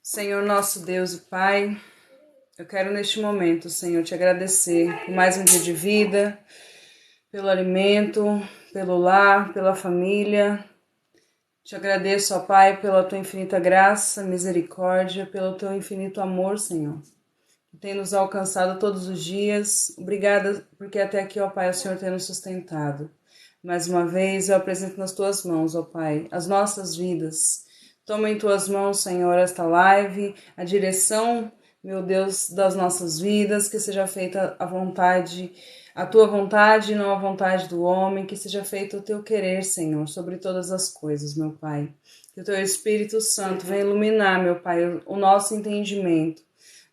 Senhor nosso Deus e Pai, eu quero neste momento, Senhor, te agradecer por mais um dia de vida, pelo alimento, pelo lar, pela família. Te agradeço, ó Pai, pela tua infinita graça, misericórdia, pelo teu infinito amor, Senhor, que tem nos alcançado todos os dias. Obrigada porque até aqui, ó Pai, o Senhor tem nos sustentado. Mais uma vez eu apresento nas tuas mãos, ó Pai, as nossas vidas. Toma em tuas mãos, Senhor, esta live, a direção, meu Deus, das nossas vidas, que seja feita a vontade, a tua vontade e não a vontade do homem, que seja feito o teu querer, Senhor, sobre todas as coisas, meu Pai. Que o teu Espírito Santo venha iluminar, meu Pai, o nosso entendimento.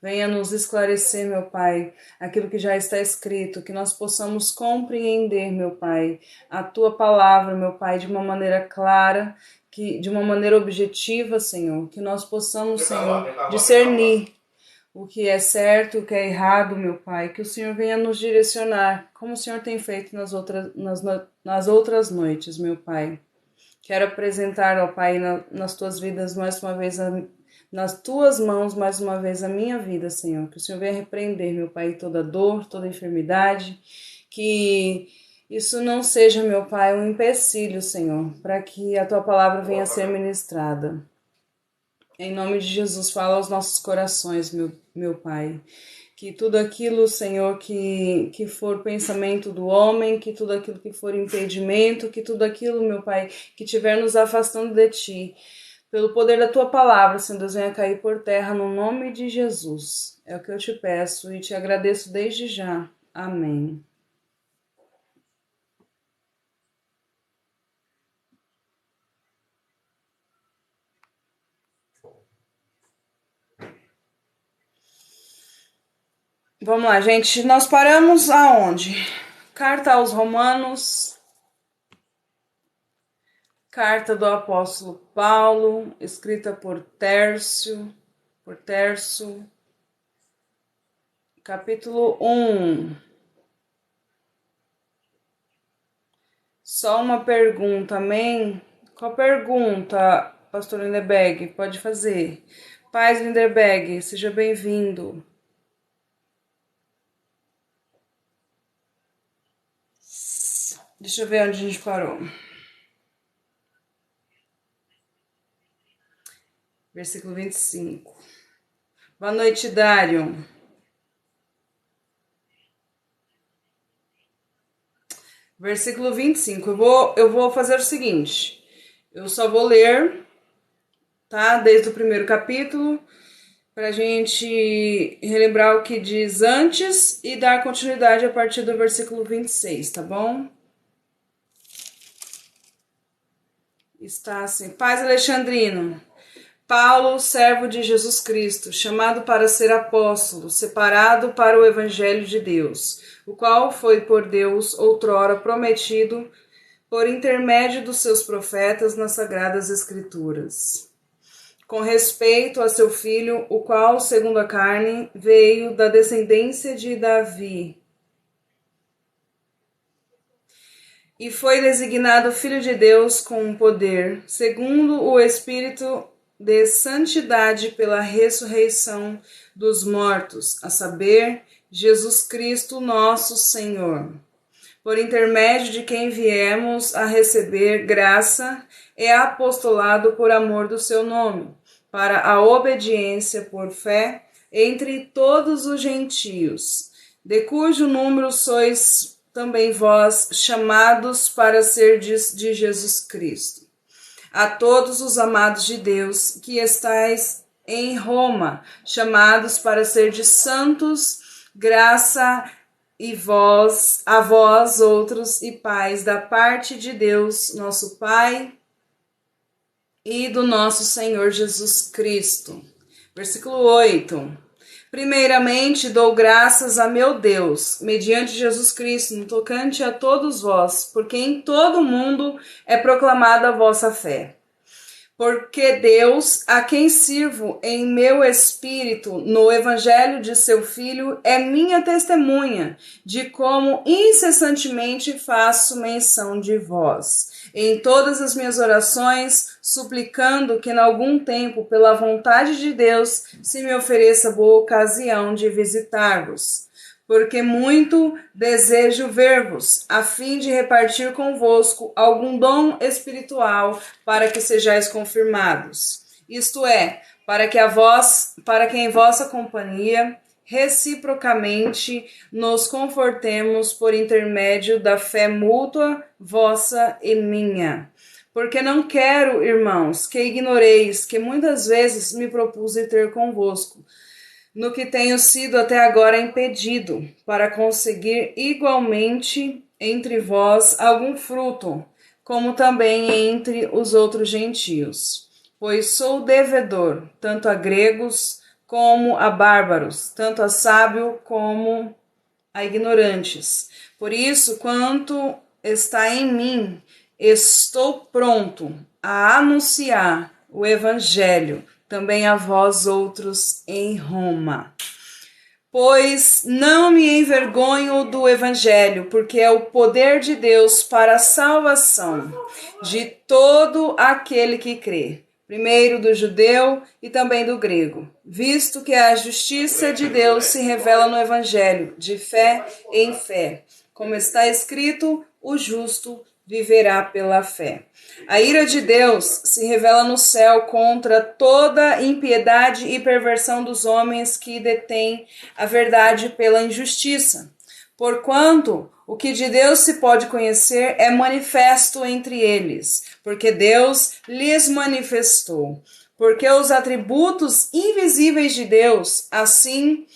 Venha nos esclarecer, meu Pai, aquilo que já está escrito, que nós possamos compreender, meu Pai, a tua palavra, meu Pai, de uma maneira clara, de uma maneira objetiva, Senhor, que nós possamos, Senhor, discernir o que é certo, o que é errado, meu Pai, que o Senhor venha nos direcionar, como o Senhor tem feito nas outras noites, meu Pai. Quero apresentar, ó Pai, nas tuas vidas mais uma vez, nas tuas mãos mais uma vez a minha vida, Senhor, que o Senhor venha repreender, meu Pai, toda dor, toda enfermidade, que isso não seja, meu Pai, um empecilho, Senhor, para que a tua palavra venha a ser ministrada. Em nome de Jesus, fala aos nossos corações, meu Pai. Que tudo aquilo, Senhor, que for pensamento do homem, que tudo aquilo que for impedimento, que tudo aquilo, meu Pai, que estiver nos afastando de Ti, pelo poder da Tua palavra, Senhor Deus, venha cair por terra no nome de Jesus. É o que eu te peço e te agradeço desde já. Amém. Vamos lá, gente. Nós paramos aonde? Carta aos Romanos, carta do apóstolo Paulo, escrita por Tércio, capítulo 1. Só uma pergunta, amém? Qual pergunta, pastor Linderberg? Pode fazer. Paz Linderberg, seja bem-vindo. Deixa eu ver onde a gente parou. Versículo 25. Boa noite, Dário. Versículo 25. Eu vou fazer o seguinte. Eu só vou ler, tá? Desde o primeiro capítulo, para a gente relembrar o que diz antes e dar continuidade a partir do versículo 26, tá bom? Está assim. Paz Alexandrino. Paulo, servo de Jesus Cristo, chamado para ser apóstolo, separado para o evangelho de Deus, o qual foi por Deus outrora prometido por intermédio dos seus profetas nas sagradas escrituras. Com respeito a seu filho, o qual, segundo a carne, veio da descendência de Davi, e foi designado Filho de Deus com poder, segundo o Espírito de santidade pela ressurreição dos mortos, a saber, Jesus Cristo nosso Senhor, por intermédio de quem viemos a receber graça e apostolado por amor do seu nome, para a obediência por fé entre todos os gentios, de cujo número sois também vós chamados para serdes de Jesus Cristo. A todos os amados de Deus que estais em Roma, chamados para serdes santos, graça a vós outros e paz da parte de Deus, nosso Pai, e do nosso Senhor Jesus Cristo. Versículo 8. Primeiramente, dou graças a meu Deus, mediante Jesus Cristo, no tocante a todos vós, porque em todo o mundo é proclamada a vossa fé. Porque Deus, a quem sirvo em meu espírito no evangelho de seu Filho, é minha testemunha de como incessantemente faço menção de vós, em todas as minhas orações, suplicando que, em algum tempo, pela vontade de Deus, se me ofereça boa ocasião de visitar-vos. Porque muito desejo ver-vos, a fim de repartir convosco algum dom espiritual, para que sejais confirmados. Isto é, para que em vossa companhia reciprocamente nos confortemos por intermédio da fé mútua vossa e minha. Porque não quero, irmãos, que ignoreis que muitas vezes me propus ir ter convosco, no que tenho sido até agora impedido, para conseguir igualmente entre vós algum fruto, como também entre os outros gentios. Pois sou devedor, tanto a gregos como a bárbaros, tanto a sábio como a ignorantes. Por isso, quanto está em mim, estou pronto a anunciar o evangelho também a vós outros em Roma. Pois não me envergonho do evangelho, porque é o poder de Deus para a salvação de todo aquele que crê, primeiro do judeu e também do grego, visto que a justiça de Deus se revela no evangelho, de fé em fé. Como está escrito, o justo viverá pela fé. A ira de Deus se revela no céu contra toda impiedade e perversão dos homens que detêm a verdade pela injustiça. Porquanto o que de Deus se pode conhecer é manifesto entre eles, porque Deus lhes manifestou. Porque os atributos invisíveis de Deus, assim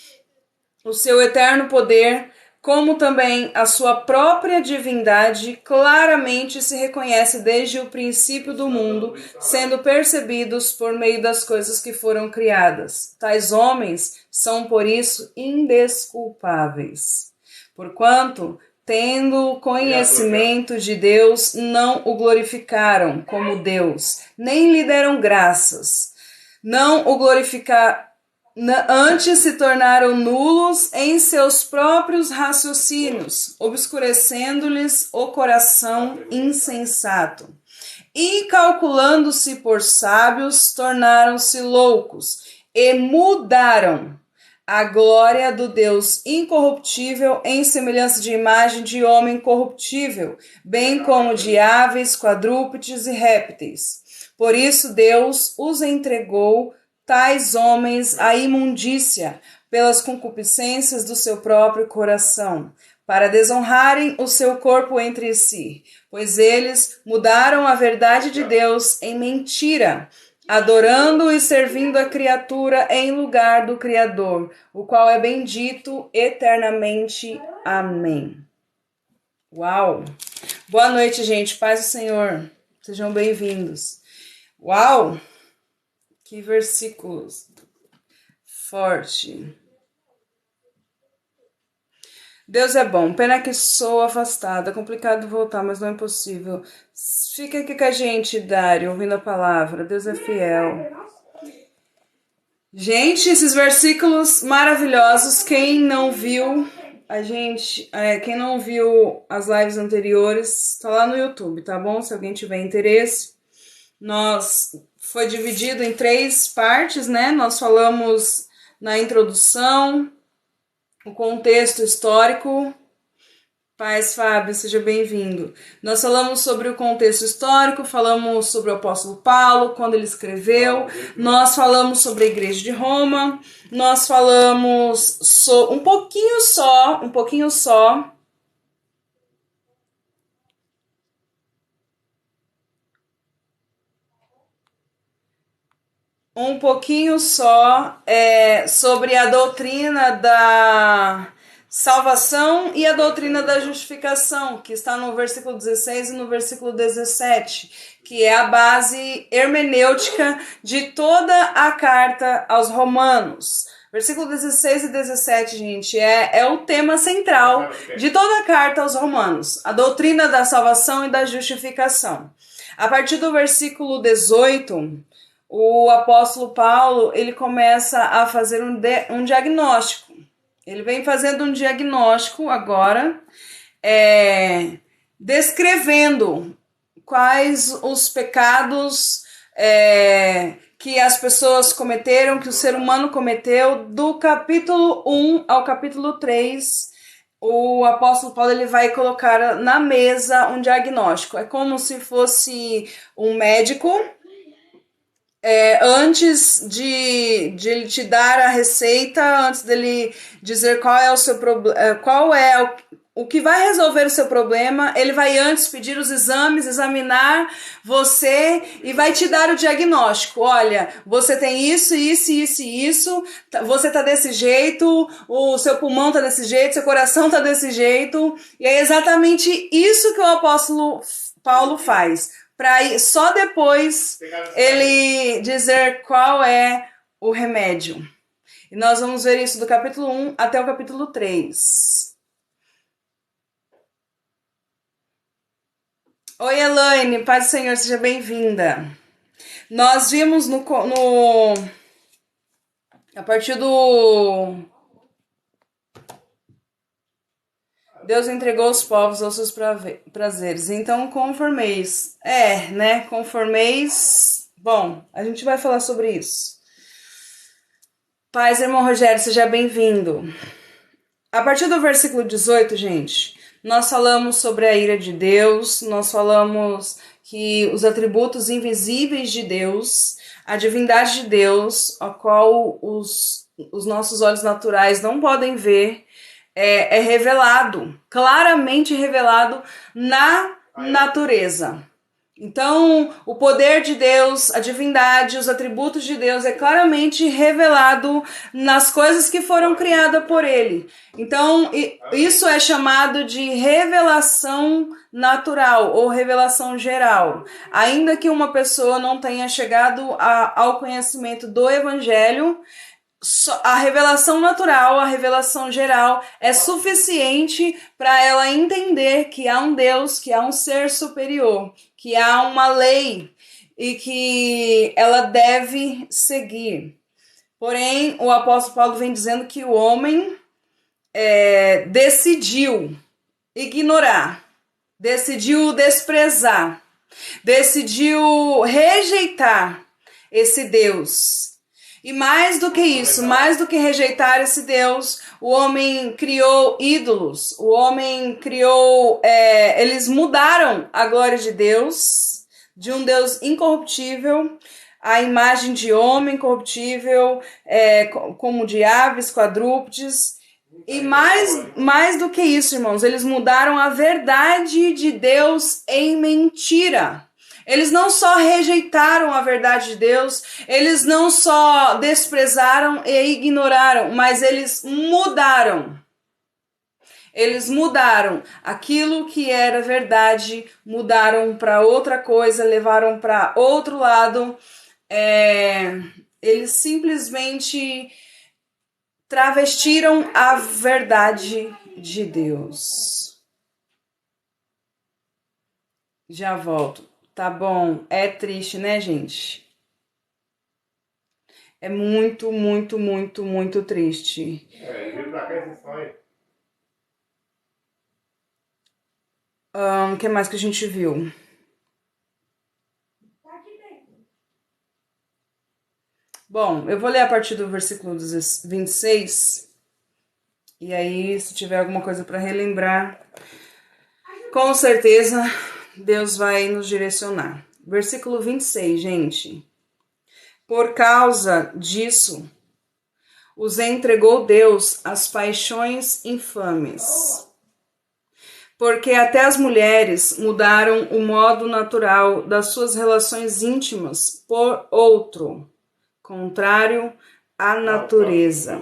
o seu eterno poder, como também a sua própria divindade, claramente se reconhece desde o princípio do mundo, sendo percebidos por meio das coisas que foram criadas. Tais homens são, por isso, indesculpáveis. Porquanto, tendo conhecimento de Deus, não o glorificaram como Deus, nem lhe deram graças. Não o glorificaram. Antes se tornaram nulos em seus próprios raciocínios, obscurecendo-lhes o coração insensato. E calculando-se por sábios, tornaram-se loucos e mudaram a glória do Deus incorruptível em semelhança de imagem de homem corruptível, bem como de aves, quadrúpedes e répteis. Por isso Deus os entregou tais homens à imundícia pelas concupiscências do seu próprio coração, para desonrarem o seu corpo entre si, pois eles mudaram a verdade de Deus em mentira, adorando e servindo a criatura em lugar do Criador, o qual é bendito eternamente. Amém. Uau! Boa noite, gente. Paz do Senhor. Sejam bem-vindos. Uau! Que versículos forte. Deus é bom, pena que sou afastada, é complicado voltar, mas não é impossível. Fica aqui com a gente, Dário, ouvindo a palavra. Deus é fiel. Gente, esses versículos maravilhosos, quem não viu quem não viu as lives anteriores, tá lá no YouTube, tá bom? Se alguém tiver interesse. Foi dividido em 3 partes, né? Nós falamos na introdução, o contexto histórico. Paz, Fábio, seja bem-vindo. Nós falamos sobre o contexto histórico, falamos sobre o apóstolo Paulo, quando ele escreveu, nós falamos sobre a igreja de Roma, nós falamos um pouquinho só sobre a doutrina da salvação e a doutrina da justificação, que está no versículo 16 e no versículo 17, que é a base hermenêutica de toda a carta aos Romanos. Versículo 16 e 17, gente, é o tema central de toda a carta aos Romanos, a doutrina da salvação e da justificação. A partir do versículo 18, o apóstolo Paulo, ele começa a fazer um diagnóstico. Ele vem fazendo um diagnóstico agora, descrevendo quais os pecados que as pessoas cometeram, que o ser humano cometeu, do capítulo 1 ao capítulo 3. O apóstolo Paulo ele vai colocar na mesa um diagnóstico. É como se fosse um médico, antes de ele te dar a receita, antes dele dizer qual é o seu problema, qual é o que vai resolver o seu problema, ele vai antes pedir os exames, examinar você e vai te dar o diagnóstico. Olha, você tem isso, isso, isso e isso, você tá desse jeito, o seu pulmão tá desse jeito, seu coração tá desse jeito, e é exatamente isso que o apóstolo Paulo faz, para só depois ele dizer qual é o remédio. E nós vamos ver isso do capítulo 1 até o capítulo 3. Oi, Elaine, paz do Senhor, seja bem-vinda. Nós vimos a partir do... Deus entregou os povos aos seus prazeres, então conformeis. Conformeis. Bom, a gente vai falar sobre isso. Paz, irmão Rogério, seja bem-vindo. A partir do versículo 18, gente, nós falamos sobre a ira de Deus, nós falamos que os atributos invisíveis de Deus, a divindade de Deus, a qual os nossos olhos naturais não podem ver, é revelado, claramente revelado na natureza. Então, o poder de Deus, a divindade, os atributos de Deus é claramente revelado nas coisas que foram criadas por Ele. Então, isso é chamado de revelação natural ou revelação geral. Ainda que uma pessoa não tenha chegado ao conhecimento do Evangelho, a revelação natural, a revelação geral é suficiente para ela entender que há um Deus, que há um ser superior, que há uma lei e que ela deve seguir. Porém, o apóstolo Paulo vem dizendo que o homem decidiu ignorar, decidiu desprezar, decidiu rejeitar esse Deus. E mais do que isso, mais do que rejeitar esse Deus, o homem criou ídolos, o homem criou, eles mudaram a glória de Deus, de um Deus incorruptível, a imagem de homem corruptível, como de aves, quadrúpedes. E mais do que isso, irmãos, eles mudaram a verdade de Deus em mentira. Eles não só rejeitaram a verdade de Deus, eles não só desprezaram e ignoraram, mas eles mudaram. Eles mudaram aquilo que era verdade, mudaram para outra coisa, levaram para outro lado. Eles simplesmente travestiram a verdade de Deus. Já volto. Tá bom, é triste, né, gente? É muito, muito, muito, muito triste. Vem pra cá esse sonho. O que mais que a gente viu? Bom, eu vou ler a partir do versículo 26. E aí, se tiver alguma coisa para relembrar, com certeza Deus vai nos direcionar. Versículo 26, gente. Por causa disso, os entregou Deus às paixões infames. Porque até as mulheres mudaram o modo natural das suas relações íntimas por outro, contrário à natureza.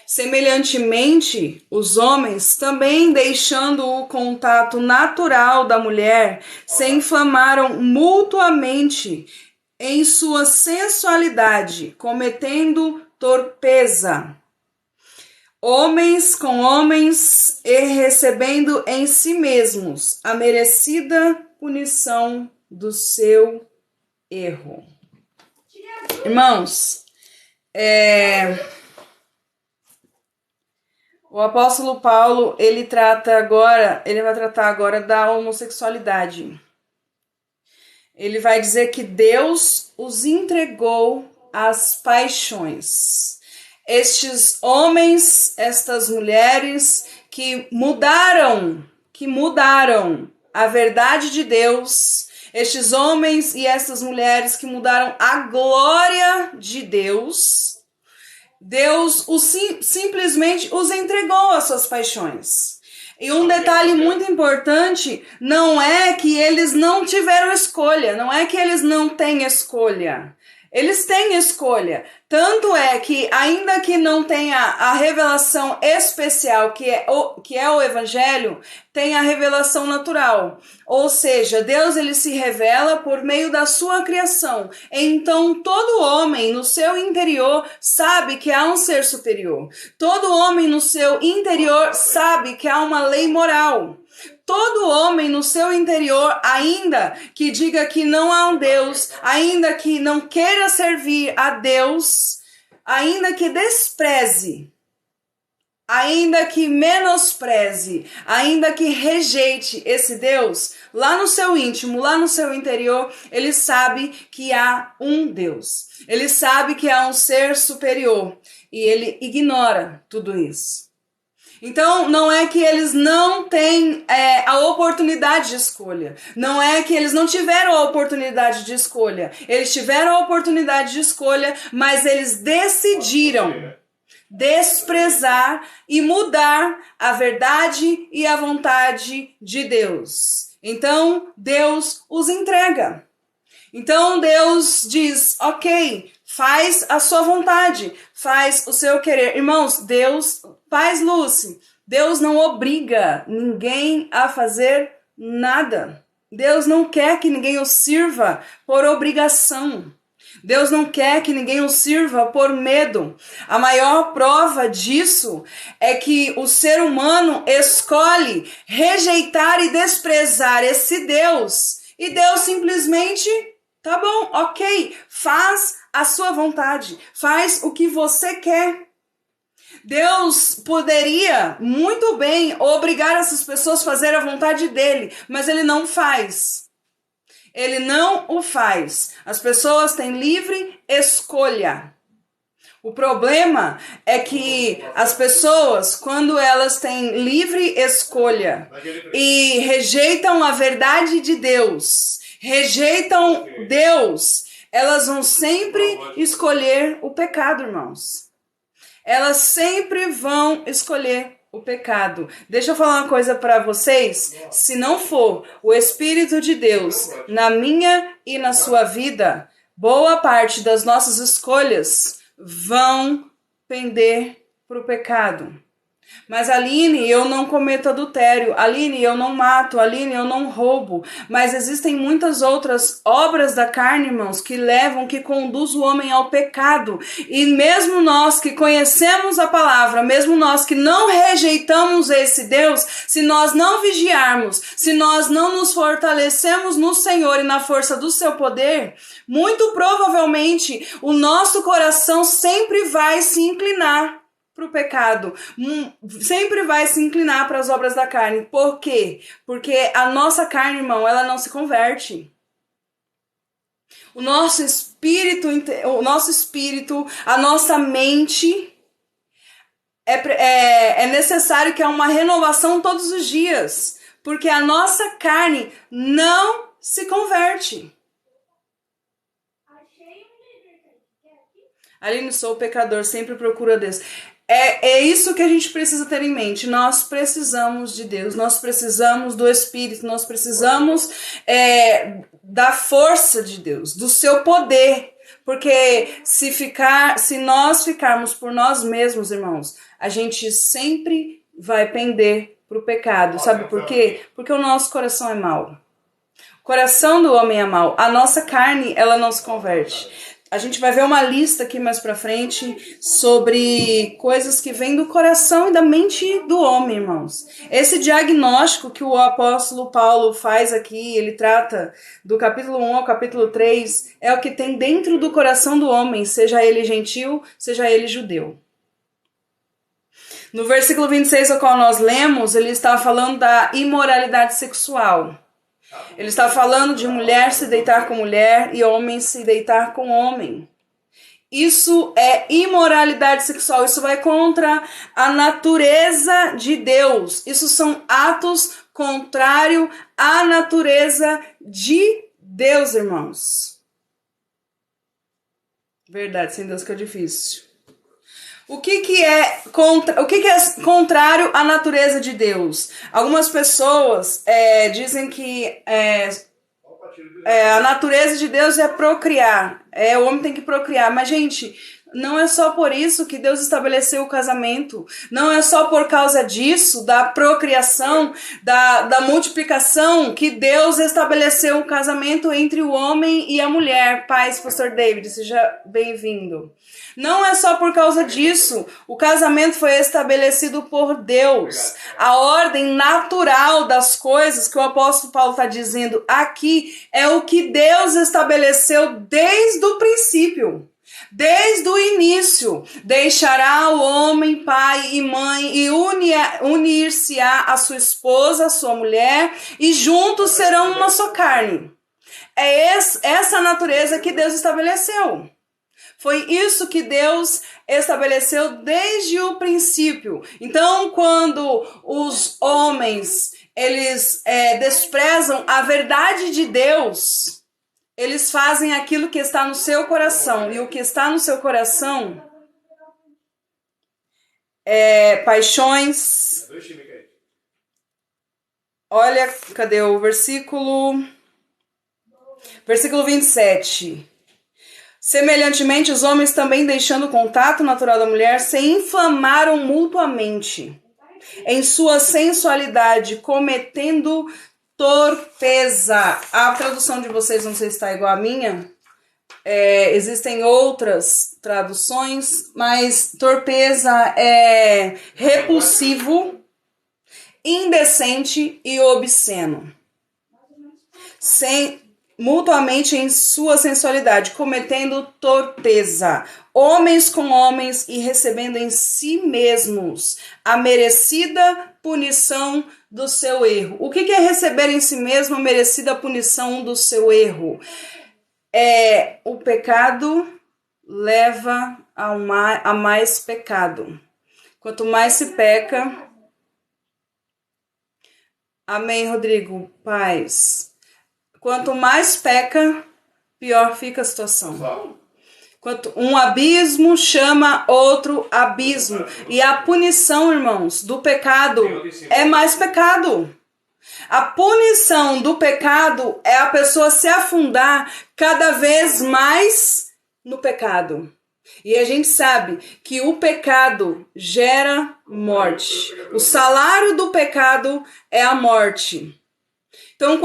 Semelhantemente, os homens, também deixando o contato natural da mulher, se inflamaram mutuamente em sua sensualidade, cometendo torpeza. Homens com homens e recebendo em si mesmos a merecida punição do seu erro. Irmãos, o apóstolo Paulo, ele vai tratar agora da homossexualidade. ele vai dizer que Deus os entregou às paixões. Estes homens, estas mulheres que mudaram a verdade de Deus, estes homens e essas mulheres que mudaram a glória de Deus, Deus simplesmente os entregou às suas paixões. E um detalhe muito importante, não é que eles não tiveram escolha, não é que eles não têm escolha. Eles têm escolha. Tanto é que, ainda que não tenha a revelação especial, que é o Evangelho, tem a revelação natural. Ou seja, Deus ele se revela por meio da sua criação. Então, todo homem no seu interior sabe que há um ser superior. Todo homem no seu interior sabe que há uma lei moral. Todo homem no seu interior, ainda que diga que não há um Deus, ainda que não queira servir a Deus, ainda que despreze, ainda que menospreze, ainda que rejeite esse Deus, lá no seu íntimo, lá no seu interior, ele sabe que há um Deus. Ele sabe que há um ser superior e ele ignora tudo isso. Então, não é que eles não têm a oportunidade de escolha. Não é que eles não tiveram a oportunidade de escolha. Eles tiveram a oportunidade de escolha, mas eles decidiram desprezar e mudar a verdade e a vontade de Deus. Então, Deus os entrega. Então, Deus diz, ok, faz a sua vontade, faz o seu querer. Irmãos, Deus, Paz Lúcia, Deus não obriga ninguém a fazer nada. Deus não quer que ninguém o sirva por obrigação. Deus não quer que ninguém o sirva por medo. A maior prova disso é que o ser humano escolhe rejeitar e desprezar esse Deus. E Deus simplesmente, tá bom, ok, faz a sua vontade, faz o que você quer. Deus poderia muito bem obrigar essas pessoas a fazer a vontade dele, mas ele não faz. Ele não o faz. As pessoas têm livre escolha. O problema é que as pessoas, quando elas têm livre escolha e rejeitam a verdade de Deus, rejeitam Deus, elas vão sempre escolher o pecado, irmãos. Elas sempre vão escolher o pecado. Deixa eu falar uma coisa para vocês. Se não for o Espírito de Deus na minha e na sua vida, boa parte das nossas escolhas vão pender para o pecado. Mas Aline, eu não cometo adultério, Aline, eu não mato, Aline, eu não roubo. Mas existem muitas outras obras da carne, irmãos, que conduzem o homem ao pecado. E mesmo nós que conhecemos a palavra, mesmo nós que não rejeitamos esse Deus, se nós não vigiarmos, se nós não nos fortalecemos no Senhor e na força do seu poder, muito provavelmente o nosso coração sempre vai se inclinar para o pecado, sempre vai se inclinar para as obras da carne. Por quê? Porque a nossa carne, irmão, ela não se converte. O nosso espírito, a nossa mente, é necessário que há uma renovação todos os dias, porque a nossa carne não se converte. Aline, sou pecador, sempre procuro a Deus. É isso que a gente precisa ter em mente. Nós precisamos de Deus, nós precisamos do Espírito, nós precisamos da força de Deus, do seu poder. Porque se nós ficarmos por nós mesmos, irmãos, a gente sempre vai pender para o pecado. Sabe por quê? Porque o nosso coração é mau. O coração do homem é mau. A nossa carne, ela não se converte. A gente vai ver uma lista aqui mais pra frente sobre coisas que vêm do coração e da mente do homem, irmãos. Esse diagnóstico que o apóstolo Paulo faz aqui, ele trata do capítulo 1 ao capítulo 3, é o que tem dentro do coração do homem, seja ele gentil, seja ele judeu. No versículo 26 ao qual nós lemos, ele está falando da imoralidade sexual. Ele está falando de mulher se deitar com mulher e homem se deitar com homem. Isso é imoralidade sexual, isso vai contra a natureza de Deus. Isso são atos contrários à natureza de Deus, irmãos. Verdade, sem Deus que é difícil. O que é contrário à natureza de Deus? Algumas pessoas dizem que a natureza de Deus é procriar. O homem tem que procriar. Mas, gente, não é só por isso que Deus estabeleceu o casamento. Não é só por causa disso, da procriação, da multiplicação, que Deus estabeleceu o casamento entre o homem e a mulher. Paz, Pastor David, seja bem-vindo. Não é só por causa disso. O casamento foi estabelecido por Deus. A ordem natural das coisas que o apóstolo Paulo está dizendo aqui é o que Deus estabeleceu desde o princípio. Desde o início, deixará o homem pai e mãe e unir-se-á a sua esposa, a sua mulher, e juntos serão uma só carne. É essa natureza que Deus estabeleceu. Foi isso que Deus estabeleceu desde o princípio. Então, quando os homens eles desprezam a verdade de Deus, eles fazem aquilo que está no seu coração. E o que está no seu coração é paixões. Olha, cadê o versículo? Versículo 27. Semelhantemente, os homens também, deixando o contato natural da mulher, se inflamaram mutuamente em sua sensualidade, cometendo torpeza. A tradução de vocês não sei se está igual à minha. Existem outras traduções, mas torpeza é repulsivo, indecente e obsceno. Mutuamente em sua sensualidade, cometendo torpeza, homens com homens e recebendo em si mesmos a merecida punição do seu erro. O que é receber em si mesmo a merecida punição do seu erro? O pecado leva a mais pecado. Quanto mais se peca... Amém, Rodrigo. Paz. Quanto mais peca, pior fica a situação. Quanto um abismo chama outro abismo. E a punição, irmãos, do pecado é mais pecado. A punição do pecado é a pessoa se afundar cada vez mais no pecado. E a gente sabe que o pecado gera morte. O salário do pecado é a morte. Então,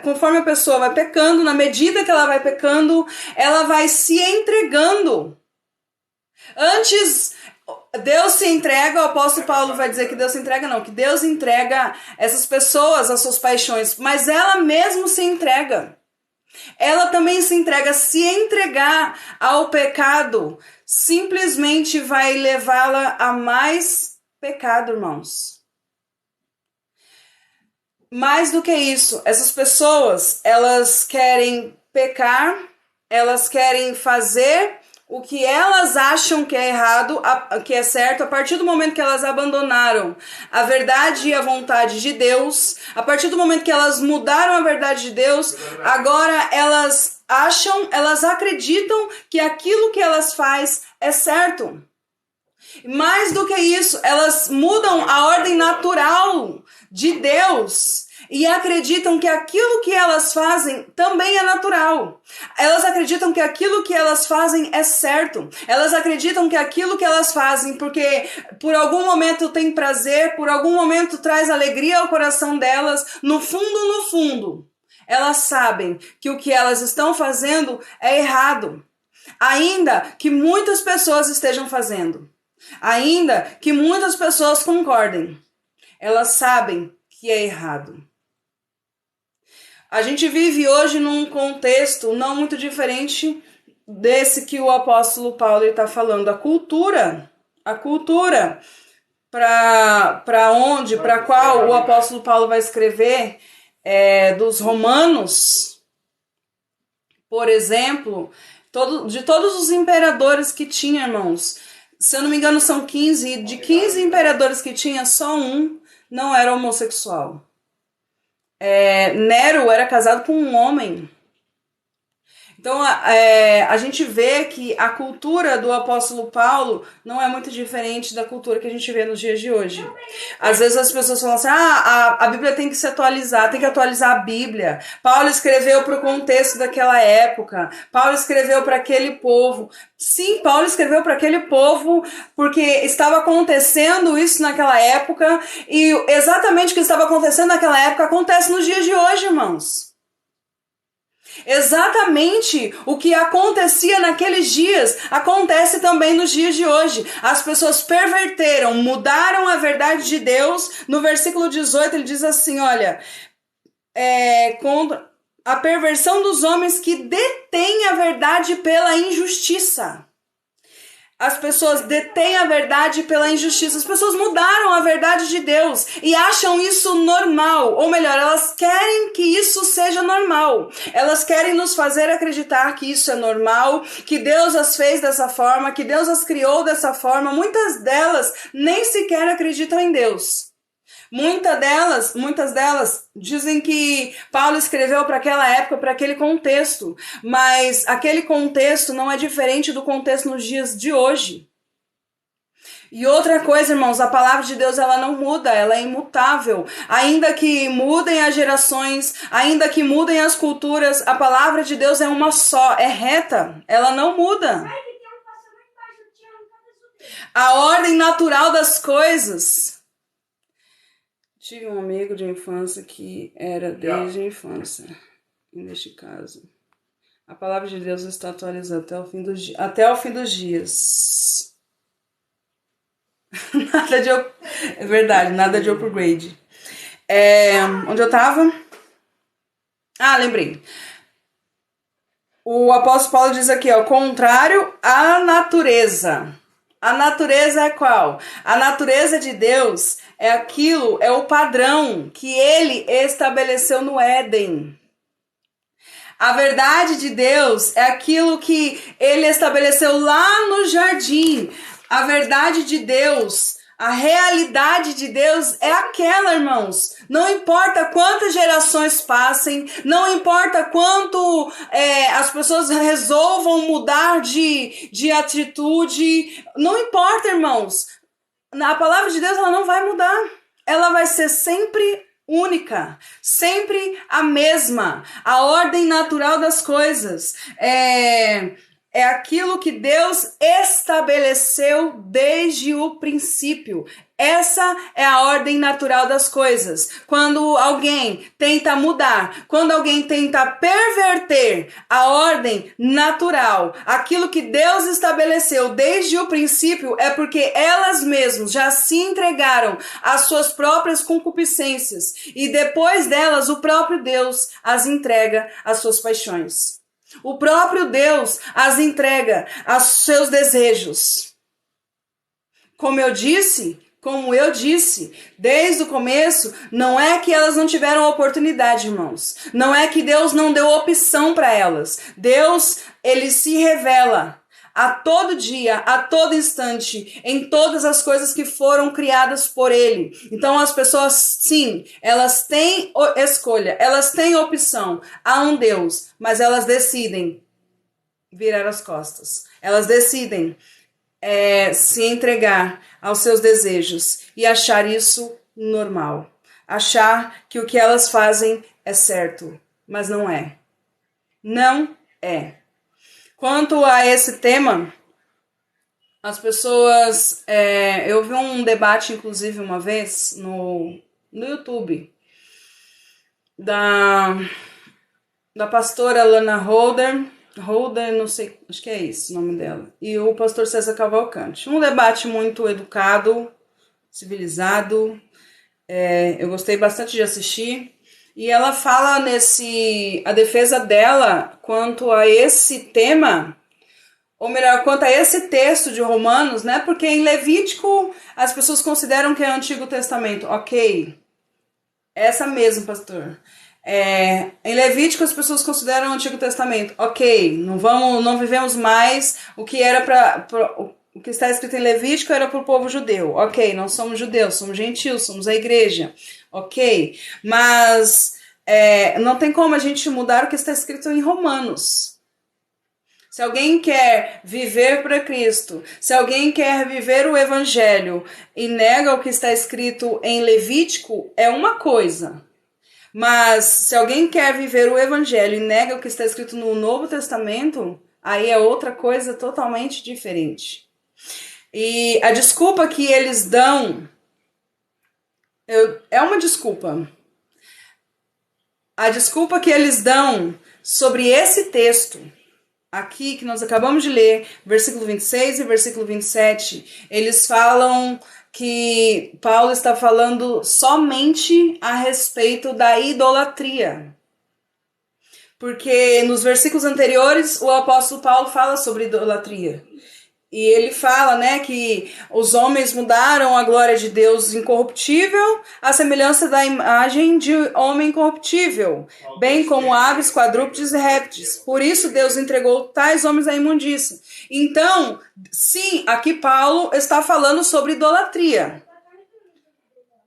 conforme a pessoa vai pecando, na medida que ela vai pecando, ela vai se entregando. Antes, Deus se entrega, o apóstolo Paulo vai dizer que Deus se entrega, não, que Deus entrega essas pessoas às suas paixões, mas ela mesmo se entrega. Ela também se entrega. Se entregar ao pecado simplesmente vai levá-la a mais pecado, irmãos. Mais do que isso, essas pessoas, elas querem pecar, elas querem fazer o que elas acham que é errado, que é certo, a partir do momento que elas abandonaram a verdade e a vontade de Deus, a partir do momento que elas mudaram a verdade de Deus, agora elas acreditam que aquilo que elas fazem é certo. Mais do que isso, elas mudam a ordem natural de Deus e acreditam que aquilo que elas fazem também é natural. Elas acreditam que aquilo que elas fazem é certo. Elas acreditam que aquilo que elas fazem, porque por algum momento tem prazer, por algum momento traz alegria ao coração delas, no fundo, elas sabem que o que elas estão fazendo é errado. Ainda que muitas pessoas estejam fazendo. Ainda que muitas pessoas concordem, elas sabem que é errado. A gente vive hoje num contexto não muito diferente desse que o apóstolo Paulo está falando. A cultura para qual o apóstolo Paulo vai escrever, dos Romanos, por exemplo, de todos os imperadores que tinha, irmãos, se eu não me engano são 15, e de 15 imperadores que tinha, só um não era homossexual. Nero era casado com um homem. Então, a gente vê que a cultura do apóstolo Paulo não é muito diferente da cultura que a gente vê nos dias de hoje. Às vezes as pessoas falam assim, a Bíblia tem que se atualizar, tem que atualizar a Bíblia. Paulo escreveu para o contexto daquela época, Paulo escreveu para aquele povo. Sim, Paulo escreveu para aquele povo porque estava acontecendo isso naquela época, e exatamente o que estava acontecendo naquela época acontece nos dias de hoje, irmãos. Exatamente o que acontecia naqueles dias acontece também nos dias de hoje. As pessoas perverteram, mudaram a verdade de Deus. No versículo 18 ele diz assim, olha, contra a perversão dos homens que detêm a verdade pela injustiça. As pessoas detêm a verdade pela injustiça. As pessoas mudaram a verdade de Deus e acham isso normal. Ou melhor, elas querem que isso seja normal. Elas querem nos fazer acreditar que isso é normal, que Deus as fez dessa forma, que Deus as criou dessa forma. Muitas delas nem sequer acreditam em Deus. Muitas delas dizem que Paulo escreveu para aquela época, para aquele contexto, mas aquele contexto não é diferente do contexto nos dias de hoje. E outra coisa, irmãos, a palavra de Deus ela não muda, ela é imutável. Ainda que mudem as gerações, ainda que mudem as culturas, a palavra de Deus é uma só, é reta, ela não muda. A ordem natural das coisas. Tive um amigo de infância que era desde a infância, neste caso. A palavra de Deus está atualizada até o fim dos dias. É verdade, nada de upgrade. Onde eu estava? Lembrei. O apóstolo Paulo diz aqui, contrário à natureza. A natureza é qual? A natureza de Deus é o padrão que ele estabeleceu no Éden. A verdade de Deus é aquilo que ele estabeleceu lá no jardim. A verdade de Deus, a realidade de Deus é aquela, irmãos. Não importa quantas gerações passem, não importa quanto as pessoas resolvam mudar de atitude, não importa, irmãos. A palavra de Deus ela não vai mudar. Ela vai ser sempre única, sempre a mesma. A ordem natural das coisas é aquilo que Deus estabeleceu desde o princípio. Essa é a ordem natural das coisas. Quando alguém tenta mudar, quando alguém tenta perverter a ordem natural, aquilo que Deus estabeleceu desde o princípio, é porque elas mesmas já se entregaram às suas próprias concupiscências e depois delas o próprio Deus as entrega às suas paixões. O próprio Deus as entrega aos seus desejos. Como eu disse, desde o começo, não é que elas não tiveram oportunidade, irmãos. Não é que Deus não deu opção para elas. Deus, ele se revela a todo dia, a todo instante, em todas as coisas que foram criadas por ele. Então as pessoas, sim, elas têm escolha, elas têm opção. Há um Deus, mas elas decidem virar as costas. Elas decidem se entregar aos seus desejos e achar isso normal. Achar que o que elas fazem é certo, mas não é. Não é. Quanto a esse tema, as pessoas... eu vi um debate, inclusive, uma vez no YouTube, da pastora Lana Holder, não sei, acho que é esse o nome dela, e o pastor César Cavalcante. Um debate muito educado, civilizado, eu gostei bastante de assistir. E ela fala a defesa dela quanto a esse tema, ou melhor, quanto a esse texto de Romanos, né? Porque em Levítico as pessoas consideram que é o Antigo Testamento. Ok, essa mesmo, pastor. Em Levítico as pessoas consideram o Antigo Testamento. Ok, não vivemos mais o que era o que está escrito em Levítico era para o povo judeu. Ok, não somos judeus, somos gentios, somos a igreja. Ok, mas não tem como a gente mudar o que está escrito em Romanos. Se alguém quer viver para Cristo, se alguém quer viver o Evangelho e nega o que está escrito em Levítico, é uma coisa. Mas se alguém quer viver o Evangelho e nega o que está escrito no Novo Testamento, aí é outra coisa totalmente diferente. E a desculpa que eles dão é uma desculpa. A desculpa que eles dão sobre esse texto aqui que nós acabamos de ler, versículo 26 e versículo 27, eles falam que Paulo está falando somente a respeito da idolatria. Porque nos versículos anteriores o apóstolo Paulo fala sobre idolatria. E ele fala, né, que os homens mudaram a glória de Deus incorruptível à semelhança da imagem de homem corruptível, bem como aves, quadrúpedes e répteis. Por isso Deus entregou tais homens à imundícia. Então, sim, aqui Paulo está falando sobre idolatria.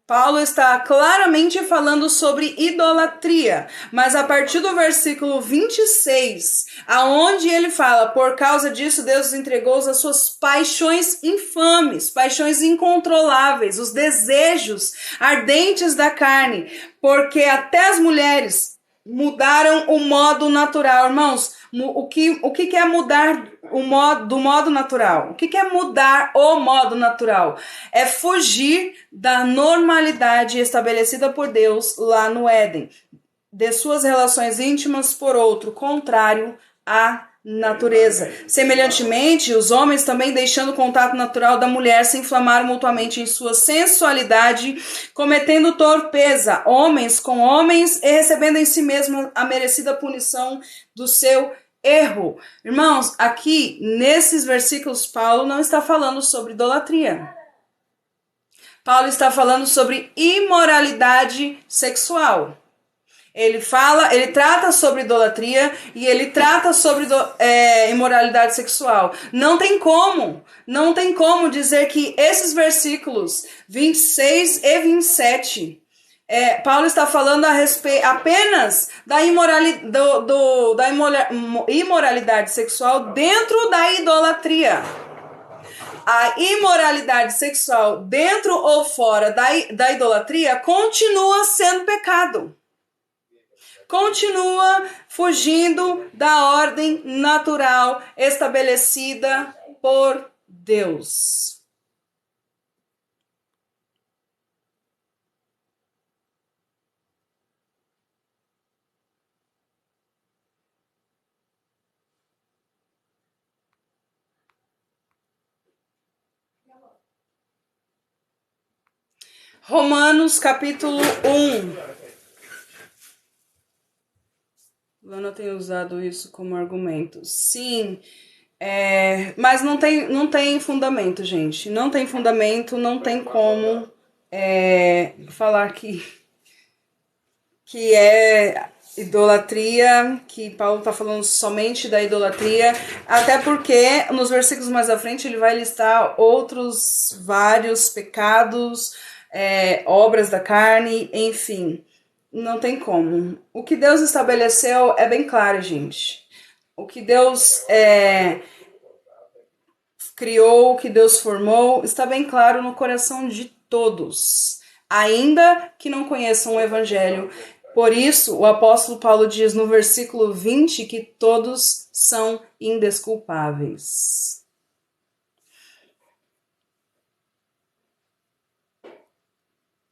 Paulo está claramente falando sobre idolatria, mas a partir do versículo 26, aonde ele fala, por causa disso Deus entregou as suas paixões infames, paixões incontroláveis, os desejos ardentes da carne, porque até as mulheres mudaram o modo natural. Irmãos, o que é mudar do modo natural? O que é mudar o modo natural? É fugir da normalidade estabelecida por Deus lá no Éden, de suas relações íntimas por outro, contrário à natureza. Semelhantemente, os homens também, deixando o contato natural da mulher, se inflamaram mutuamente em sua sensualidade, cometendo torpeza, homens com homens, e recebendo em si mesmo a merecida punição do seu erro. Irmãos, aqui nesses versículos Paulo não está falando sobre idolatria. Paulo está falando sobre imoralidade sexual. Ele trata sobre idolatria e ele trata sobre imoralidade sexual. Não tem como dizer que esses versículos 26 e 27, Paulo está falando a respeito apenas da imoralidade sexual dentro da idolatria. A imoralidade sexual dentro ou fora da idolatria continua sendo pecado. Continua fugindo da ordem natural estabelecida por Deus. Romanos capítulo 1. Lana tem usado isso como argumento. Sim, mas não tem fundamento, gente. Não tem fundamento, não tem como falar que é idolatria, que Paulo está falando somente da idolatria, até porque nos versículos mais à frente ele vai listar outros vários pecados, obras da carne, enfim. Não tem como. O que Deus estabeleceu é bem claro, gente. O que Deus criou, o que Deus formou, está bem claro no coração de todos, ainda que não conheçam o Evangelho. Por isso, o apóstolo Paulo diz no versículo 20 que todos são indesculpáveis.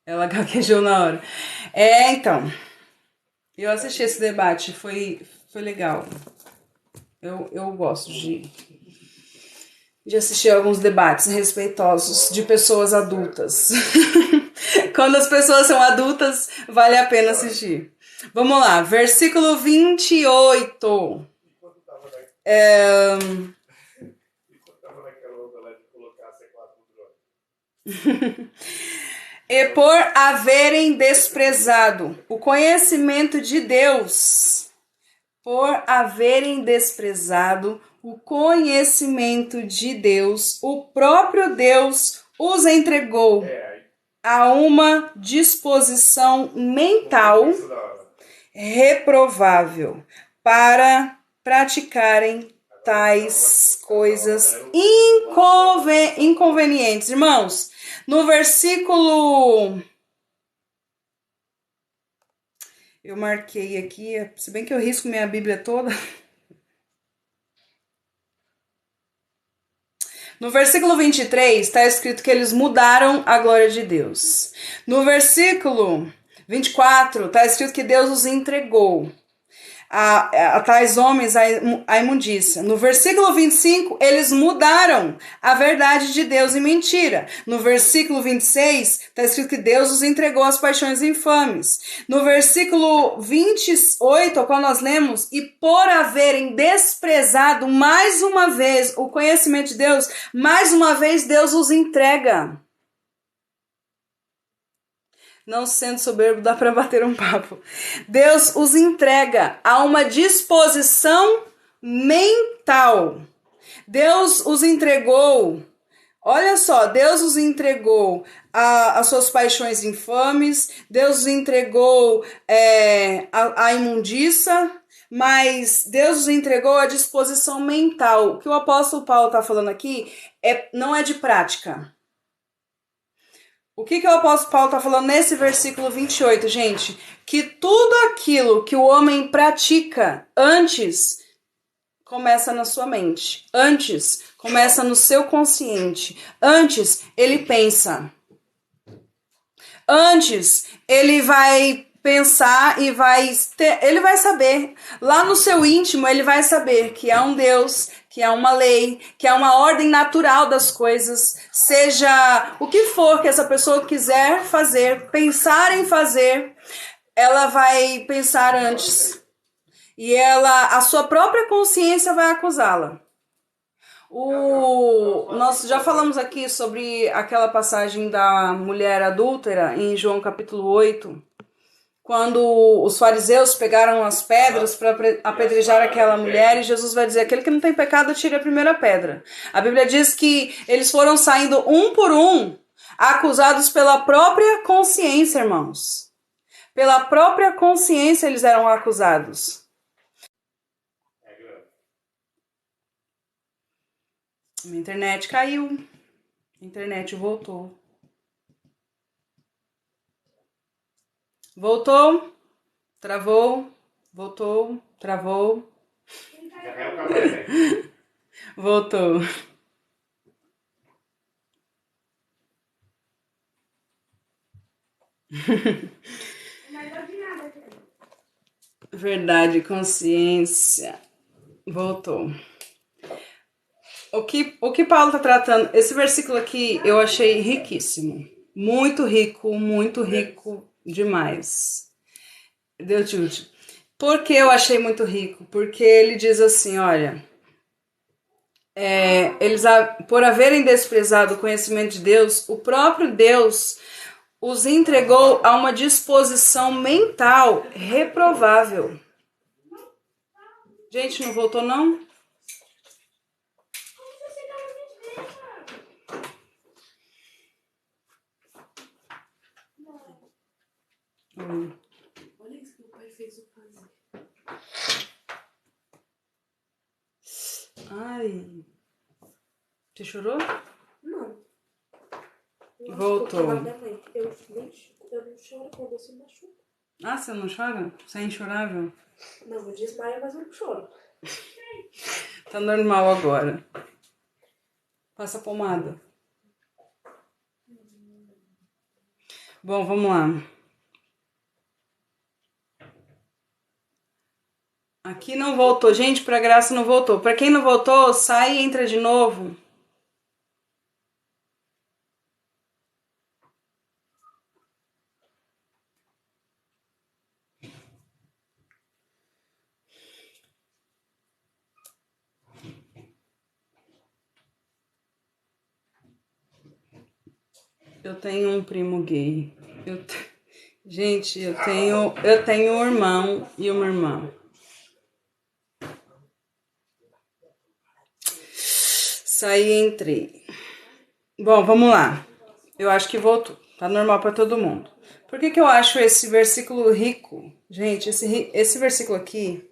Ela gaguejou na hora. Então, eu assisti esse debate, foi legal. Eu gosto de assistir alguns debates respeitosos de pessoas adultas. Quando as pessoas são adultas, vale a pena assistir. Vamos lá, versículo 28. E por haverem desprezado o conhecimento de Deus, por haverem desprezado o conhecimento de Deus, o próprio Deus os entregou a uma disposição mental reprovável para praticarem tais coisas inconvenientes. Irmãos, no versículo... Eu marquei aqui, se bem que eu risco minha Bíblia toda. No versículo 23, está escrito que eles mudaram a glória de Deus. No versículo 24, está escrito que Deus os entregou a tais homens a imundícia. No versículo 25, eles mudaram a verdade de Deus em mentira. No versículo 26, está escrito que Deus os entregou às paixões infames. No versículo 28, ao qual nós lemos, e por haverem desprezado mais uma vez o conhecimento de Deus, mais uma vez Deus os entrega. Não sendo soberbo, dá para bater um papo. Deus os entrega a uma disposição mental. Deus os entregou, olha só, Deus os entregou as suas paixões infames, Deus os entregou a imundícia, mas Deus os entregou a disposição mental. O que o apóstolo Paulo está falando aqui não é de prática. O que o apóstolo Paulo está falando nesse versículo 28, gente? Que tudo aquilo que o homem pratica antes começa na sua mente. Antes começa no seu consciente. Antes ele pensa. Antes ele vai pensar e ele vai saber. Lá no seu íntimo ele vai saber que há um Deus, que há uma lei, que há uma ordem natural das coisas, seja o que for que essa pessoa quiser fazer, pensar em fazer, ela vai pensar antes. E a sua própria consciência vai acusá-la. Nós já falamos aqui sobre aquela passagem da mulher adúltera em João capítulo 8, quando os fariseus pegaram as pedras para apedrejar aquela mulher, e Jesus vai dizer, aquele que não tem pecado, tire a primeira pedra. A Bíblia diz que eles foram saindo um por um, acusados pela própria consciência, irmãos. Pela própria consciência eles eram acusados. Minha internet caiu. A internet voltou. Voltou, travou, voltou, travou. Voltou. Verdade, consciência. Voltou. O que Paulo está tratando, esse versículo aqui eu achei riquíssimo. Muito rico demais. Deu tilt. Por que eu achei muito rico? Porque ele diz assim, olha, eles, por haverem desprezado o conhecimento de Deus, o próprio Deus os entregou a uma disposição mental reprovável. Gente, não voltou não? Olha isso que o pai fez o fazer. Ai. Você chorou? Não. Voltou. Eu não choro quando eu se machuco. Ah, você não chora? Você é inchorável? Não, eu desmaio, mas eu não choro. Tá normal agora. Passa a pomada. Bom, vamos lá. Aqui não voltou. Gente, pra graça não voltou. Pra quem não voltou, sai e entra de novo. Eu tenho um primo gay. Gente, eu tenho um irmão e uma irmã. Saí e entrei. Bom, vamos lá. Eu acho que voltou. Tá normal para todo mundo. Por que eu acho esse versículo rico? Gente, esse versículo aqui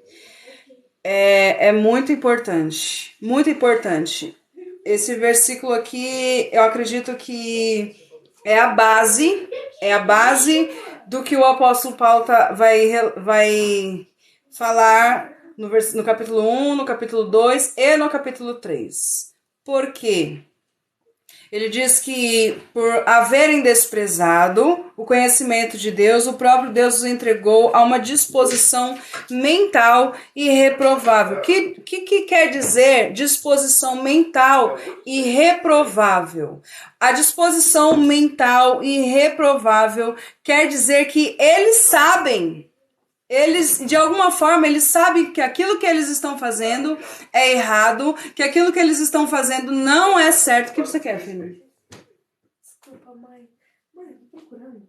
é muito importante. Muito importante. Esse versículo aqui, eu acredito que é a base do que o apóstolo Paulo vai falar no capítulo 1, no capítulo 2 e no capítulo 3. Por quê? Ele diz que por haverem desprezado o conhecimento de Deus, o próprio Deus os entregou a uma disposição mental irreprovável. O que quer dizer disposição mental irreprovável? A disposição mental irreprovável quer dizer que eles sabem. De alguma forma, eles sabem que aquilo que eles estão fazendo é errado, que aquilo que eles estão fazendo não é certo. O que você quer, filho? Desculpa, mãe. Mãe, eu tô procurando.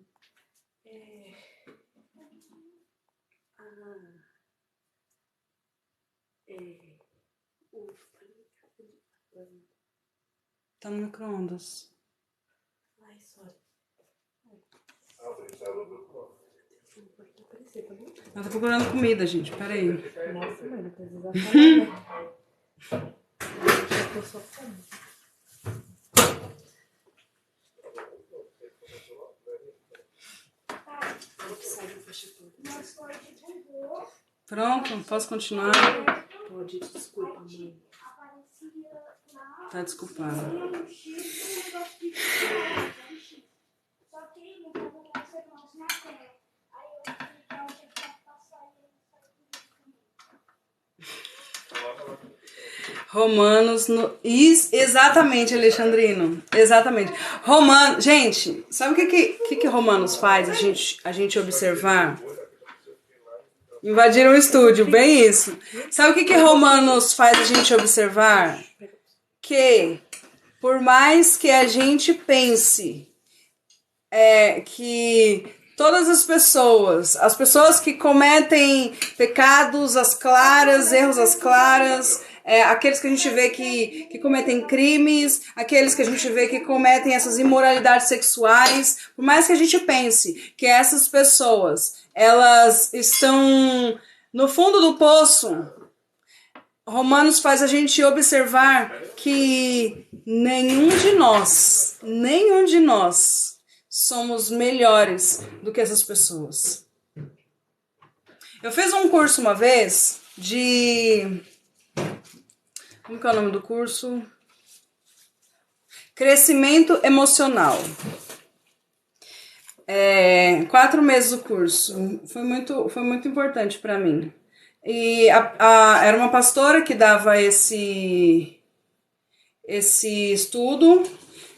Tá no micro-ondas. Ai, sorry. Ela tá procurando comida, gente. Pera aí. Nossa, mãe, não precisa falar. Eu tô só comendo. Pronto, posso continuar? Pode, desculpa, mãe. Tá desculpada. Romanos, exatamente, Alexandrino, exatamente. Gente, sabe o que Romanos faz a gente observar? Invadiram o estúdio, bem isso. Sabe o que Romanos faz a gente observar? Que por mais que a gente pense que todas as pessoas que cometem pecados às claras, erros às claras, aqueles que a gente vê que cometem crimes, aqueles que a gente vê que cometem essas imoralidades sexuais, por mais que a gente pense que essas pessoas, elas estão no fundo do poço, Romanos faz a gente observar que nenhum de nós somos melhores do que essas pessoas. Eu fiz um curso uma vez de... Como que é o nome do curso? Crescimento emocional. 4 meses o curso. Foi muito importante para mim. E era uma pastora que dava esse estudo.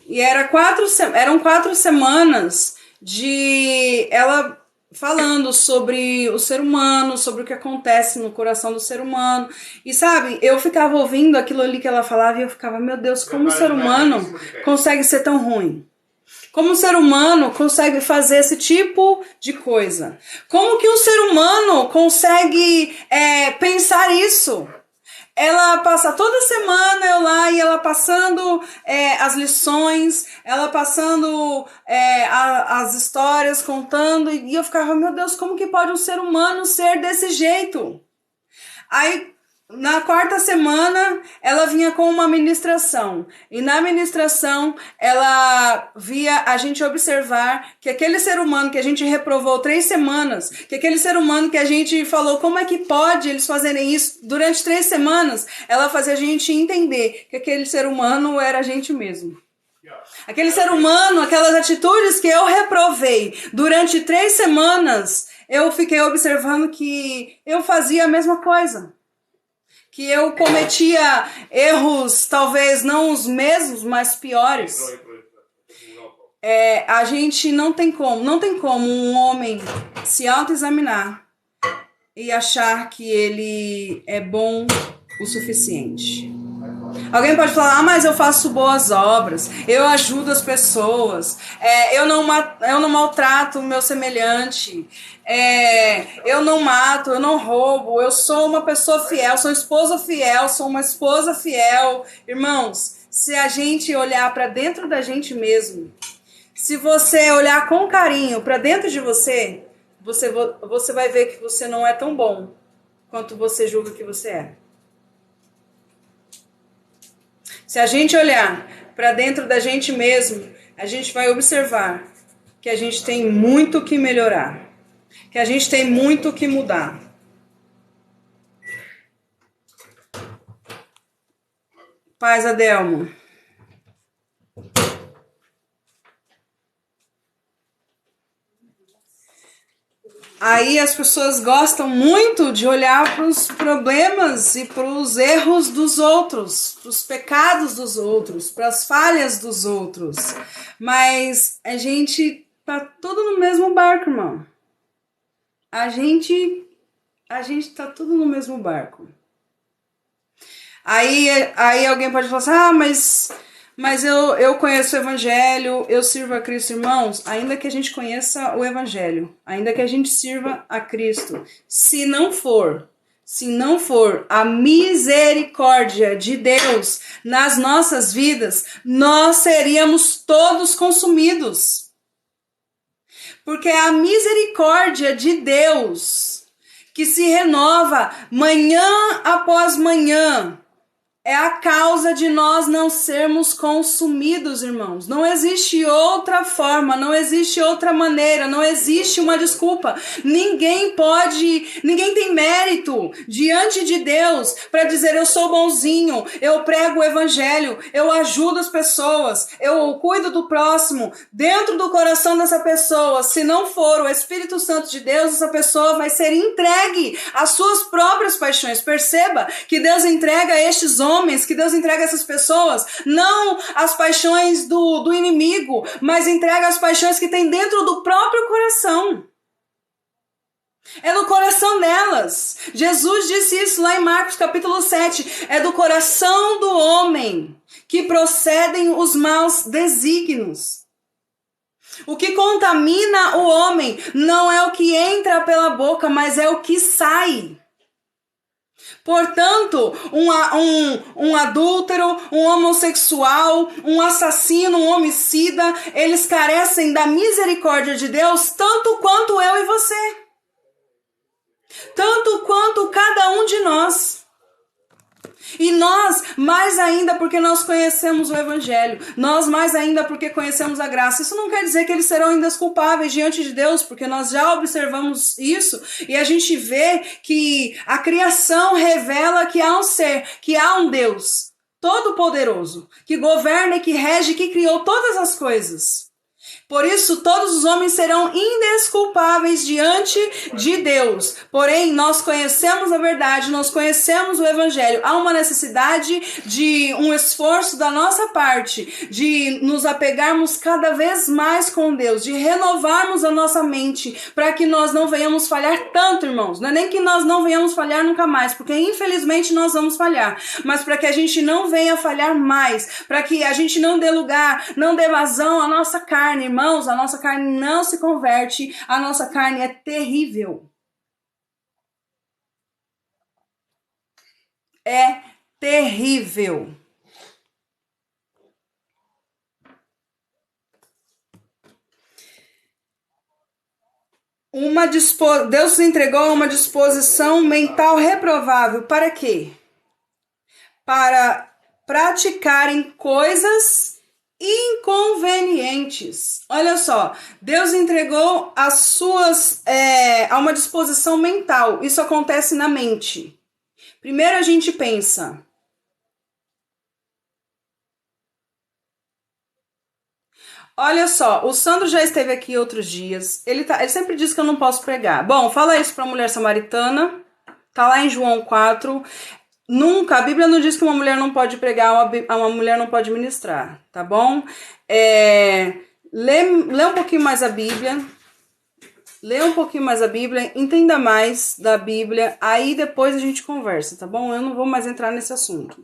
E eram 4 semanas de ela falando sobre o ser humano, sobre o que acontece no coração do ser humano. E sabe, eu ficava ouvindo aquilo ali que ela falava e eu ficava, meu Deus, como o ser humano consegue ser tão ruim? Como o ser humano consegue fazer esse tipo de coisa? Como que um ser humano consegue pensar isso? Ela passa toda semana eu lá e ela passando as lições, ela passando as histórias, contando, e eu ficava, meu Deus, como que pode um ser humano ser desse jeito? Aí, na 4ª semana, ela vinha com uma ministração, e na ministração ela via a gente observar que aquele ser humano que a gente reprovou 3 semanas, que aquele ser humano que a gente falou, como é que pode eles fazerem isso durante 3 semanas, ela fazia a gente entender que aquele ser humano era a gente mesmo. Aquele ser humano, aquelas atitudes que eu reprovei durante 3 semanas, eu fiquei observando que eu fazia a mesma coisa. Que eu cometia erros, talvez não os mesmos, mas piores. A gente não tem como um homem se autoexaminar e achar que ele é bom o suficiente. Alguém pode falar, mas eu faço boas obras, eu ajudo as pessoas, eu não maltrato o meu semelhante, eu não mato, eu não roubo, eu sou uma pessoa fiel, sou esposa fiel, sou uma esposa fiel. Irmãos, se a gente olhar para dentro da gente mesmo, se você olhar com carinho para dentro de você, você vai ver que você não é tão bom quanto você julga que você é. Se a gente olhar para dentro da gente mesmo, a gente vai observar que a gente tem muito que melhorar, que a gente tem muito que mudar. Paz, Adelmo. Aí as pessoas gostam muito de olhar para os problemas e para os erros dos outros, para os pecados dos outros, para as falhas dos outros. Mas a gente tá tudo no mesmo barco, irmão. A gente tá tudo no mesmo barco. Aí alguém pode falar assim, mas eu conheço o Evangelho, eu sirvo a Cristo. Irmãos, ainda que a gente conheça o Evangelho, ainda que a gente sirva a Cristo, se não for a misericórdia de Deus nas nossas vidas, nós seríamos todos consumidos. Porque é a misericórdia de Deus que se renova manhã após manhã. É a causa de nós não sermos consumidos, irmãos. Não existe outra forma, não existe outra maneira, não existe uma desculpa. Ninguém tem mérito diante de Deus para dizer eu sou bonzinho, eu prego o evangelho, eu ajudo as pessoas, eu cuido do próximo. Dentro do coração dessa pessoa, se não for o Espírito Santo de Deus, essa pessoa vai ser entregue às suas próprias paixões. Perceba que Deus entrega estes homens, que Deus entrega essas pessoas, não as paixões do inimigo, mas entrega as paixões que tem dentro do próprio coração. É no coração delas. Jesus disse isso lá em Marcos capítulo 7. É do coração do homem que procedem os maus desígnios. O que contamina o homem não é o que entra pela boca, mas é o que sai. Portanto, um adúltero, um homossexual, um assassino, um homicida, eles carecem da misericórdia de Deus tanto quanto eu e você. Tanto quanto cada um de nós. E nós, mais ainda porque nós conhecemos o Evangelho, nós mais ainda porque conhecemos a graça. Isso não quer dizer que eles serão indesculpáveis diante de Deus, porque nós já observamos isso e a gente vê que a criação revela que há um ser, que há um Deus todo-poderoso, que governa e que rege, que criou todas as coisas. Por isso, todos os homens serão indesculpáveis diante de Deus. Porém, nós conhecemos a verdade, nós conhecemos o Evangelho. Há uma necessidade de um esforço da nossa parte, de nos apegarmos cada vez mais com Deus, de renovarmos a nossa mente, para que nós não venhamos falhar tanto, irmãos. Não é nem que nós não venhamos falhar nunca mais, porque infelizmente nós vamos falhar. Mas para que a gente não venha falhar mais, para que a gente não dê lugar, não dê vazão à nossa carne, irmãos, a nossa carne não se converte, a nossa carne é terrível. É terrível. Deus entregou uma disposição mental reprovável. Para quê? Para praticarem coisas inconvenientes. Olha só, Deus entregou a uma disposição mental. Isso acontece na mente. Primeiro a gente pensa. Olha só, o Sandro já esteve aqui outros dias. Ele sempre diz que eu não posso pregar. Bom, fala isso para a mulher samaritana. Tá lá em João 4. Nunca, a Bíblia não diz que uma mulher não pode pregar, uma mulher não pode ministrar, tá bom? Lê um pouquinho mais a Bíblia, entenda mais da Bíblia, aí depois a gente conversa, tá bom? Eu não vou mais entrar nesse assunto.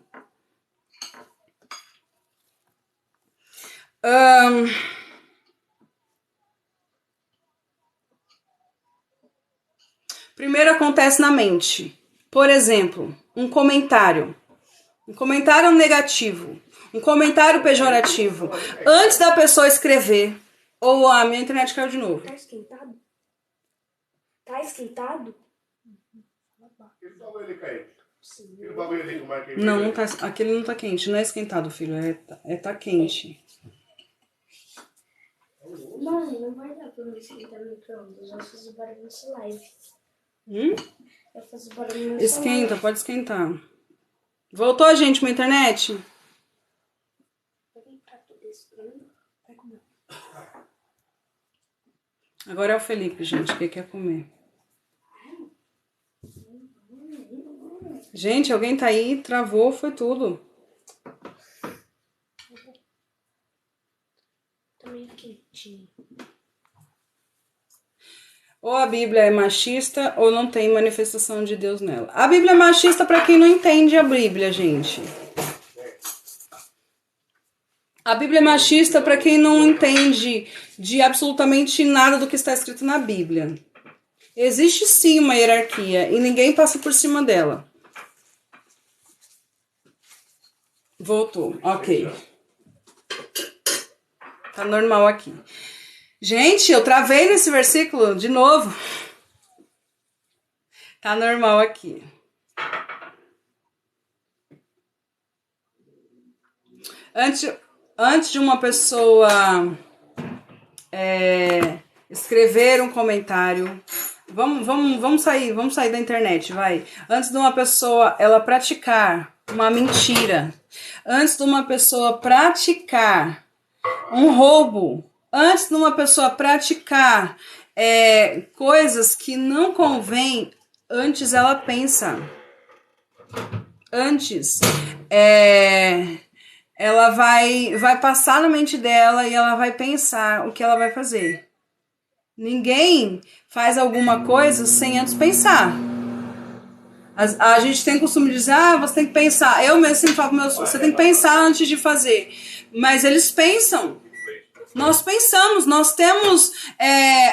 Primeiro acontece na mente. Por exemplo, um comentário negativo, um comentário pejorativo, antes da pessoa escrever, ou a minha internet caiu de novo. Tá esquentado? Tá esquentado? Ele falou ele quente. Ele bagulho ali que eu marquei. Não, não tá, aquele não tá quente, não é esquentado, filho, tá quente. Mano, não vai dar pra me esquentar no micro-ondas. Eu vou fazer barulho nessa live. Hum? Eu faço barulho nessa Esquenta, pode esquentar. Voltou, gente, minha internet? Agora é o Felipe, gente, que quer comer. Gente, alguém tá aí? Travou, foi tudo. Tá meio quentinho. Ou a Bíblia é machista ou não tem manifestação de Deus nela. A Bíblia é machista para quem não entende a Bíblia, gente. A Bíblia é machista para quem não entende de absolutamente nada do que está escrito na Bíblia. Existe sim uma hierarquia e ninguém passa por cima dela. Voltou, ok. Tá normal aqui. Gente, eu travei nesse versículo de novo. Tá normal aqui. Antes de uma pessoa escrever um comentário, vamos sair da internet, vai. Antes de uma pessoa ela praticar uma mentira, antes de uma pessoa praticar um roubo, antes de uma pessoa praticar coisas que não convém, antes ela pensa. Antes, ela vai passar na mente dela e ela vai pensar o que ela vai fazer. Ninguém faz alguma coisa sem antes pensar. A gente tem o costume de dizer, você tem que pensar. Eu mesmo sempre falo para meus filhos, você tem que pensar antes de fazer. Mas eles pensam. Nós pensamos, nós temos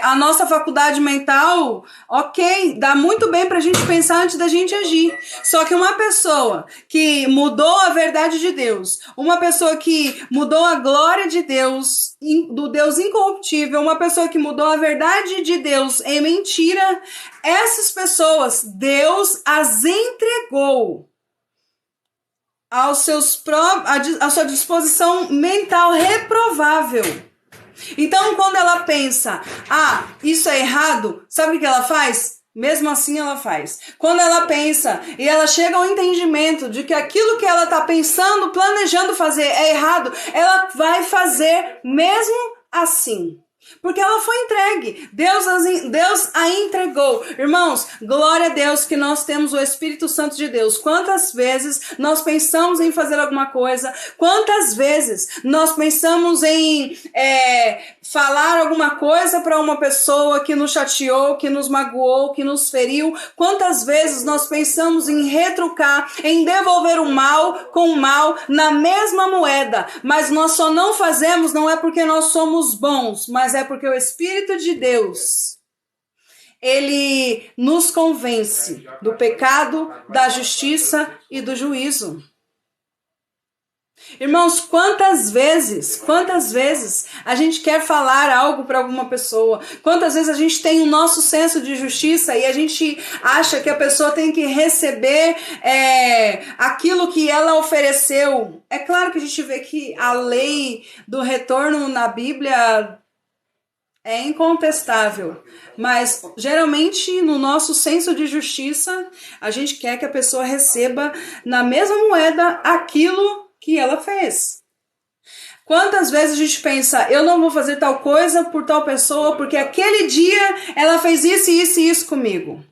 a nossa faculdade mental, ok, dá muito bem pra gente pensar antes da gente agir. Só que uma pessoa que mudou a verdade de Deus, uma pessoa que mudou a glória de Deus, do Deus incorruptível, uma pessoa que mudou a verdade de Deus em mentira, essas pessoas, Deus as entregou à sua disposição mental reprovável. Então, quando ela pensa, isso é errado, sabe o que ela faz? Mesmo assim ela faz. Quando ela pensa e ela chega ao entendimento de que aquilo que ela está pensando, planejando fazer é errado, ela vai fazer mesmo assim. Porque ela foi entregue. Deus a entregou. Irmãos, glória a Deus que nós temos o Espírito Santo de Deus. Quantas vezes nós pensamos em fazer alguma coisa? Quantas vezes nós pensamos em falar alguma coisa para uma pessoa que nos chateou, que nos magoou, que nos feriu? Quantas vezes nós pensamos em retrucar, em devolver o mal com o mal na mesma moeda? Mas nós só não fazemos, não é porque nós somos bons, mas é porque o Espírito de Deus, ele nos convence do pecado, da justiça e do juízo. Irmãos, quantas vezes a gente quer falar algo para alguma pessoa? Quantas vezes a gente tem o nosso senso de justiça e a gente acha que a pessoa tem que receber aquilo que ela ofereceu? É claro que a gente vê que a lei do retorno na Bíblia é incontestável, mas geralmente no nosso senso de justiça a gente quer que a pessoa receba na mesma moeda aquilo que ela fez. Quantas vezes a gente pensa, eu não vou fazer tal coisa por tal pessoa porque aquele dia ela fez isso, isso e isso comigo.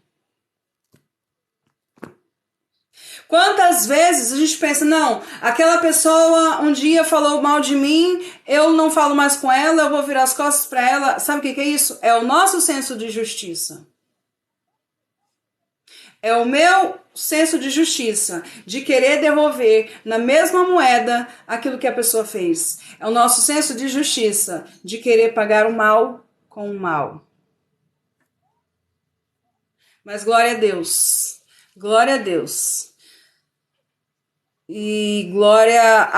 Quantas vezes a gente pensa, não, aquela pessoa um dia falou mal de mim, eu não falo mais com ela, eu vou virar as costas para ela. Sabe o que é isso? É o nosso senso de justiça. É o meu senso de justiça, de querer devolver na mesma moeda aquilo que a pessoa fez. É o nosso senso de justiça, de querer pagar o mal com o mal. Mas glória a Deus. Glória a Deus. E glória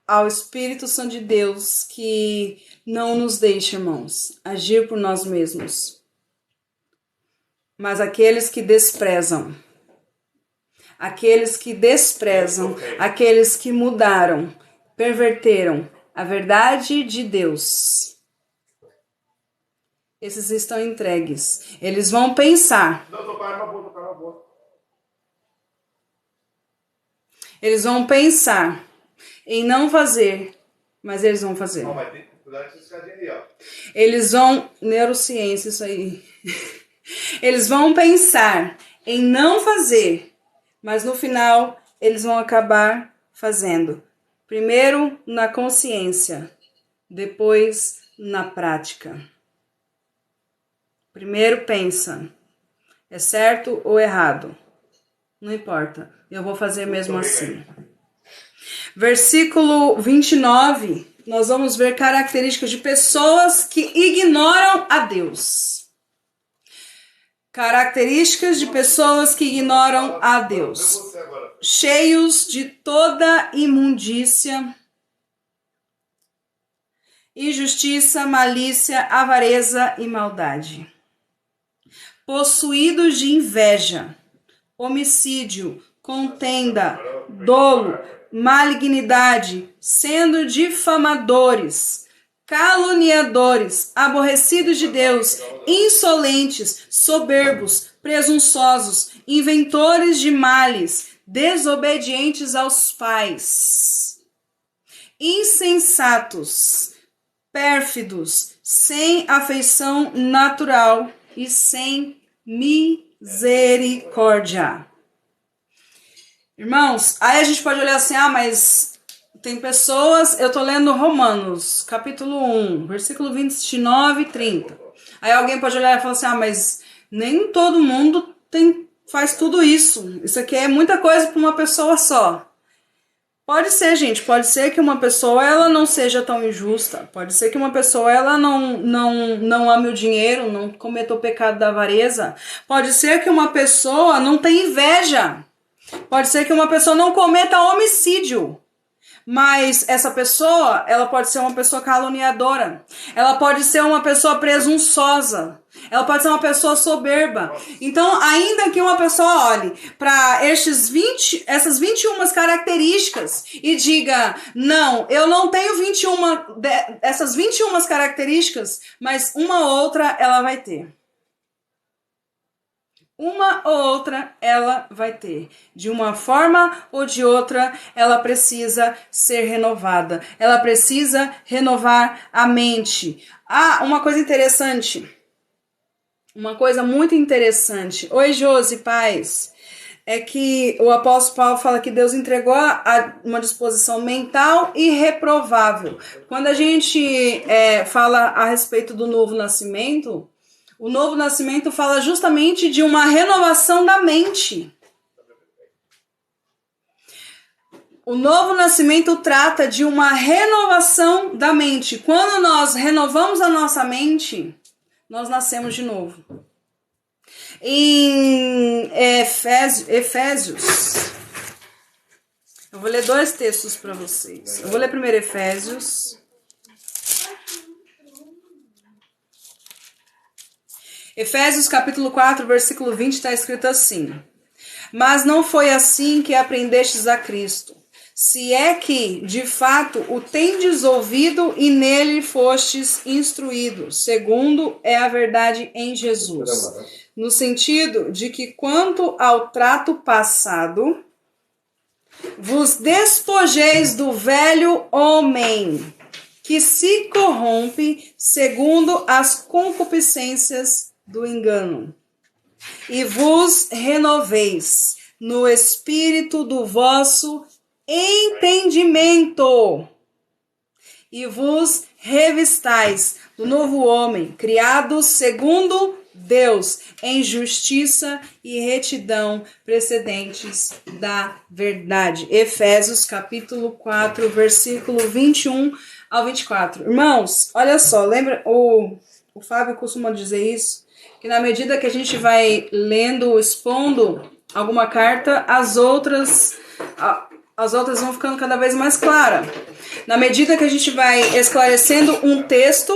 ao Espírito Santo de Deus, que não nos deixa, irmãos, agir por nós mesmos. Mas aqueles que desprezam, aqueles que mudaram, perverteram a verdade de Deus, esses estão entregues. Eles vão pensar. Eles vão pensar em não fazer, mas eles vão fazer. Eles vão... Neurociência, isso aí. Eles vão pensar em não fazer, mas no final eles vão acabar fazendo. Primeiro na consciência, depois na prática. Primeiro pensa, é certo ou errado? Não importa, eu vou fazer mesmo assim. Versículo 29, nós vamos ver características de pessoas que ignoram a Deus. Características de pessoas que ignoram a Deus. Cheios de toda imundícia, injustiça, malícia, avareza e maldade. Possuídos de inveja, homicídio, contenda, dolo, malignidade, sendo difamadores, caluniadores, aborrecidos de Deus, insolentes, soberbos, presunçosos, inventores de males, desobedientes aos pais, insensatos, pérfidos, sem afeição natural e sem misericórdia. Irmãos, aí a gente pode olhar assim, mas tem pessoas, eu tô lendo Romanos, capítulo 1, versículo 29 e 30. Aí alguém pode olhar e falar assim, mas nem todo mundo faz tudo isso. Isso aqui é muita coisa para uma pessoa só. Pode ser, gente, pode ser que uma pessoa ela não seja tão injusta, pode ser que uma pessoa ela não ame o dinheiro, não cometa o pecado da avareza, pode ser que uma pessoa não tenha inveja, pode ser que uma pessoa não cometa homicídio, mas essa pessoa, ela pode ser uma pessoa caluniadora, ela pode ser uma pessoa presunçosa, ela pode ser uma pessoa soberba. Então, ainda que uma pessoa olhe para essas 21 características e diga, não, eu não tenho essas 21 características, mas uma ou outra ela vai ter. Uma ou outra ela vai ter. De uma forma ou de outra, ela precisa ser renovada. Ela precisa renovar a mente. Ah, uma coisa interessante. Uma coisa muito interessante. Oi, Josi, paz. É que o apóstolo Paulo fala que Deus entregou uma disposição mental irreprovável. Quando a gente fala a respeito do novo nascimento, o novo nascimento fala justamente de uma renovação da mente. O novo nascimento trata de uma renovação da mente. Quando nós renovamos a nossa mente, nós nascemos de novo. Em Efésios, eu vou ler 2 textos para vocês. Eu vou ler primeiro Efésios. Efésios capítulo 4, versículo 20 está escrito assim: mas não foi assim que aprendestes a Cristo, se é que, de fato, o tendes ouvido e nele fostes instruídos, segundo é a verdade em Jesus. No sentido de que, quanto ao trato passado, vos despojeis do velho homem, que se corrompe segundo as concupiscências do engano, e vos renoveis no espírito do vosso entendimento, e vos revistais do novo homem, criado segundo Deus em justiça e retidão precedentes da verdade. Efésios capítulo 4, versículo 21 ao 24. Irmãos, olha só, lembra, o Fábio costuma dizer isso, que na medida que a gente vai lendo, expondo alguma carta, as outras vão ficando cada vez mais claras. Na medida que a gente vai esclarecendo um texto,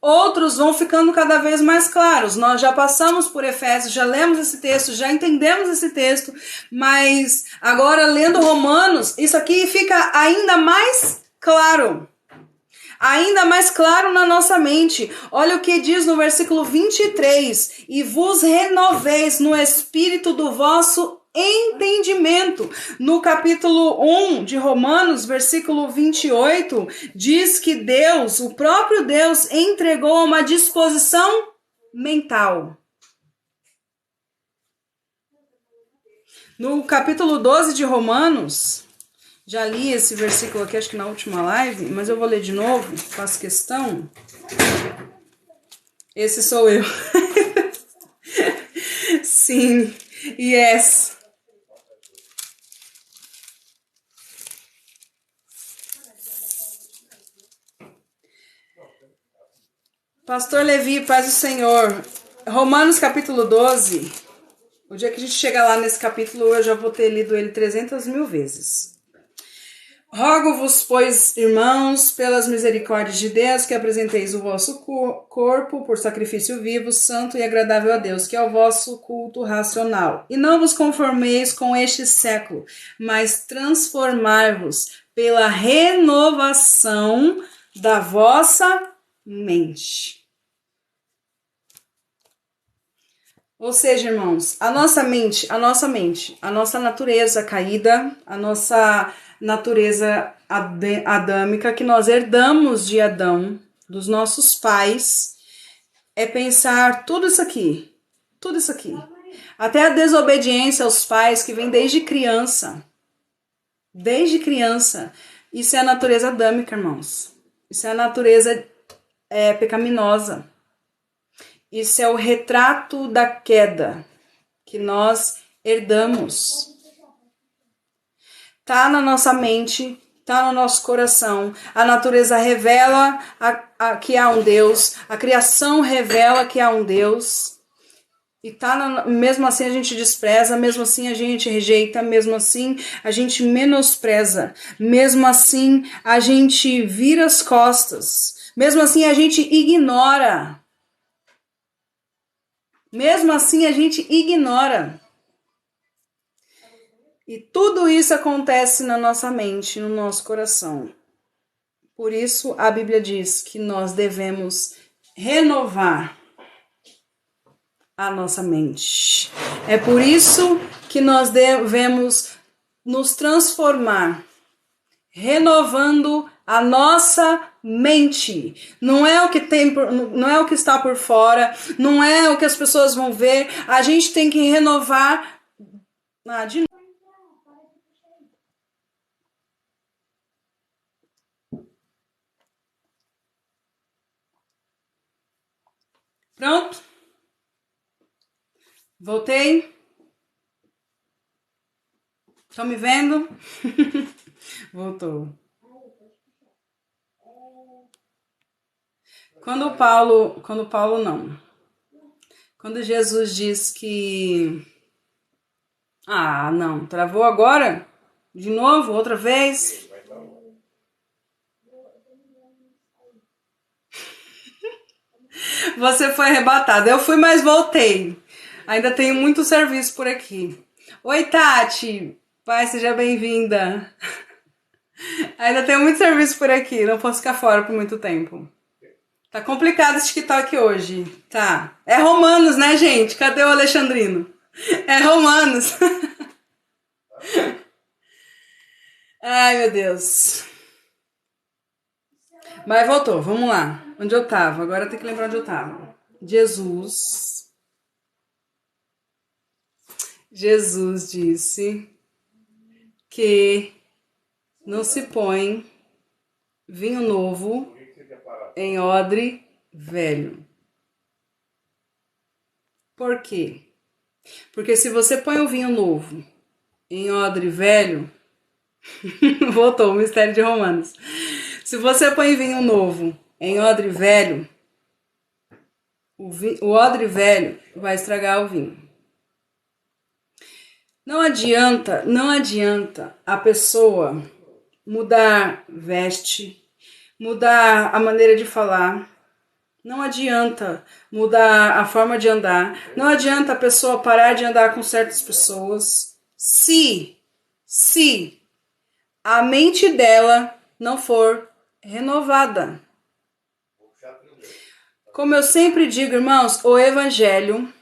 outros vão ficando cada vez mais claros. Nós já passamos por Efésios, já lemos esse texto, já entendemos esse texto, mas agora lendo Romanos, isso aqui fica ainda mais claro. Ainda mais claro na nossa mente. Olha o que diz no versículo 23. E vos renoveis no espírito do vosso entendimento. No capítulo 1 de Romanos, versículo 28, diz que Deus, o próprio Deus, entregou uma disposição mental. No capítulo 12 de Romanos, já li esse versículo aqui, acho que na última live, mas eu vou ler de novo, faço questão. Esse sou eu. Sim, yes. Pastor Levi, paz do Senhor. Romanos capítulo 12. O dia que a gente chegar lá nesse capítulo, eu já vou ter lido ele 300.000 vezes. Rogo-vos, pois, irmãos, pelas misericórdias de Deus, que apresenteis o vosso corpo por sacrifício vivo, santo e agradável a Deus, que é o vosso culto racional. E não vos conformeis com este século, mas transformai-vos pela renovação da vossa mente. Ou seja, irmãos, a nossa mente, a nossa natureza caída, a nossa natureza adâmica que nós herdamos de Adão, dos nossos pais, é pensar tudo isso aqui. Até a desobediência aos pais que vem desde criança. Isso é a natureza adâmica, irmãos. Isso é a natureza pecaminosa. Isso é o retrato da queda que nós herdamos. Tá na nossa mente, tá no nosso coração. A natureza revela que há um Deus, a criação revela que há um Deus. E mesmo assim a gente despreza, mesmo assim a gente rejeita, mesmo assim a gente menospreza, mesmo assim a gente vira as costas, mesmo assim a gente ignora. Mesmo assim a gente ignora. E tudo isso acontece na nossa mente, no nosso coração. Por isso a Bíblia diz que nós devemos renovar a nossa mente. É por isso que nós devemos nos transformar, renovando a nossa mente. Não é o que não é o que está por fora, não é o que as pessoas vão ver. A gente tem que renovar de novo. Pronto? Voltei? Estão me vendo? Voltou. Quando Jesus diz que... Ah, não, travou agora? De novo, outra vez? Você foi arrebatado. Eu fui, mas voltei. Ainda tenho muito serviço por aqui. Oi, Tati. Pai, seja bem-vinda. Ainda tenho muito serviço por aqui. Não posso ficar fora por muito tempo. Tá complicado esse TikTok hoje. Tá. É Romanos, né, gente? Cadê o Alexandrino? É Romanos. Ai, meu Deus. Mas voltou. Vamos lá. Onde eu tava? Agora eu tenho que lembrar onde eu tava. Jesus disse que não se põe vinho novo em odre velho. Por quê? Porque se você põe o vinho novo em odre velho, voltou o mistério de Romanos. Se você põe vinho novo em odre velho, o odre velho vai estragar o vinho. Não adianta a pessoa mudar veste, mudar a maneira de falar, não adianta mudar a forma de andar, não adianta a pessoa parar de andar com certas pessoas, se a mente dela não for renovada. Como eu sempre digo, irmãos, o evangelho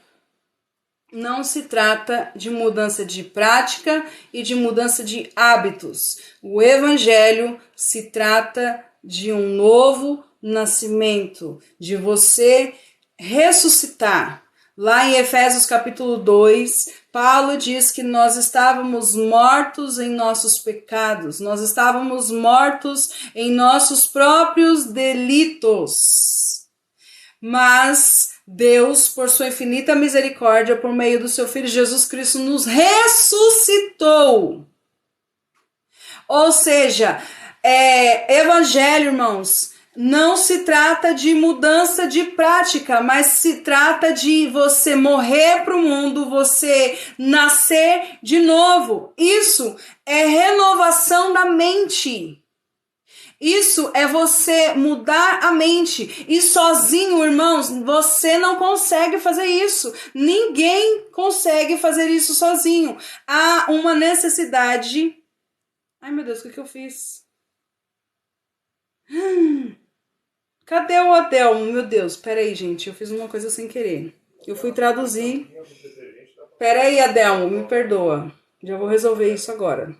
não se trata de mudança de prática e de mudança de hábitos. O evangelho se trata de um novo nascimento, de você ressuscitar. Lá em Efésios capítulo 2, Paulo diz que nós estávamos mortos em nossos pecados, nós estávamos mortos em nossos próprios delitos. Mas Deus, por sua infinita misericórdia, por meio do seu Filho Jesus Cristo, nos ressuscitou. Ou seja, evangelho, irmãos, não se trata de mudança de prática, mas se trata de você morrer para o mundo, você nascer de novo. Isso é renovação da mente. Isso é você mudar a mente. E sozinho, irmãos, você não consegue fazer isso. Ninguém consegue fazer isso sozinho. Há uma necessidade. Ai, meu Deus, o que eu fiz? Cadê o Adelmo? Meu Deus, peraí, gente. Eu fiz uma coisa sem querer. Eu fui traduzir. Peraí, Adelmo, me perdoa. Já vou resolver isso agora.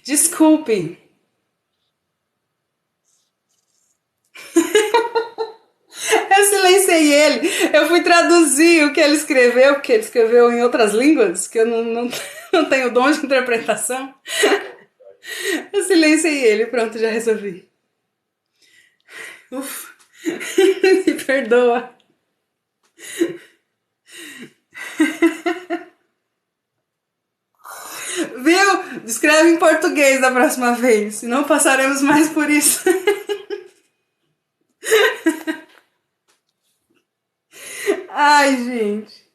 Desculpe. Eu silenciei ele. Eu fui traduzir o que ele escreveu, porque ele escreveu em outras línguas, que eu não tenho dom de interpretação. Eu silenciei ele, pronto, já resolvi. Ufa. Me perdoa. Viu? Escreve em português da próxima vez, não passaremos mais por isso. Ai, gente.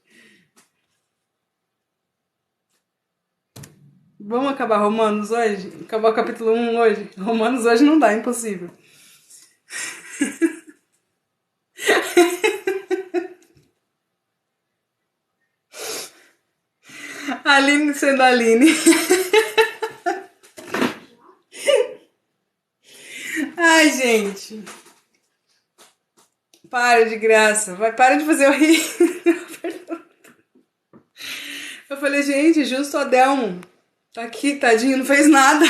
Vamos acabar Romanos hoje? Acabar o capítulo 1 hoje? Romanos hoje não dá, é impossível. Aline sendo Aline. Ai, gente. Para de graça. Para de fazer eu rir. Eu falei, gente, justo o Adelmo. Tá aqui, tadinho, não fez nada.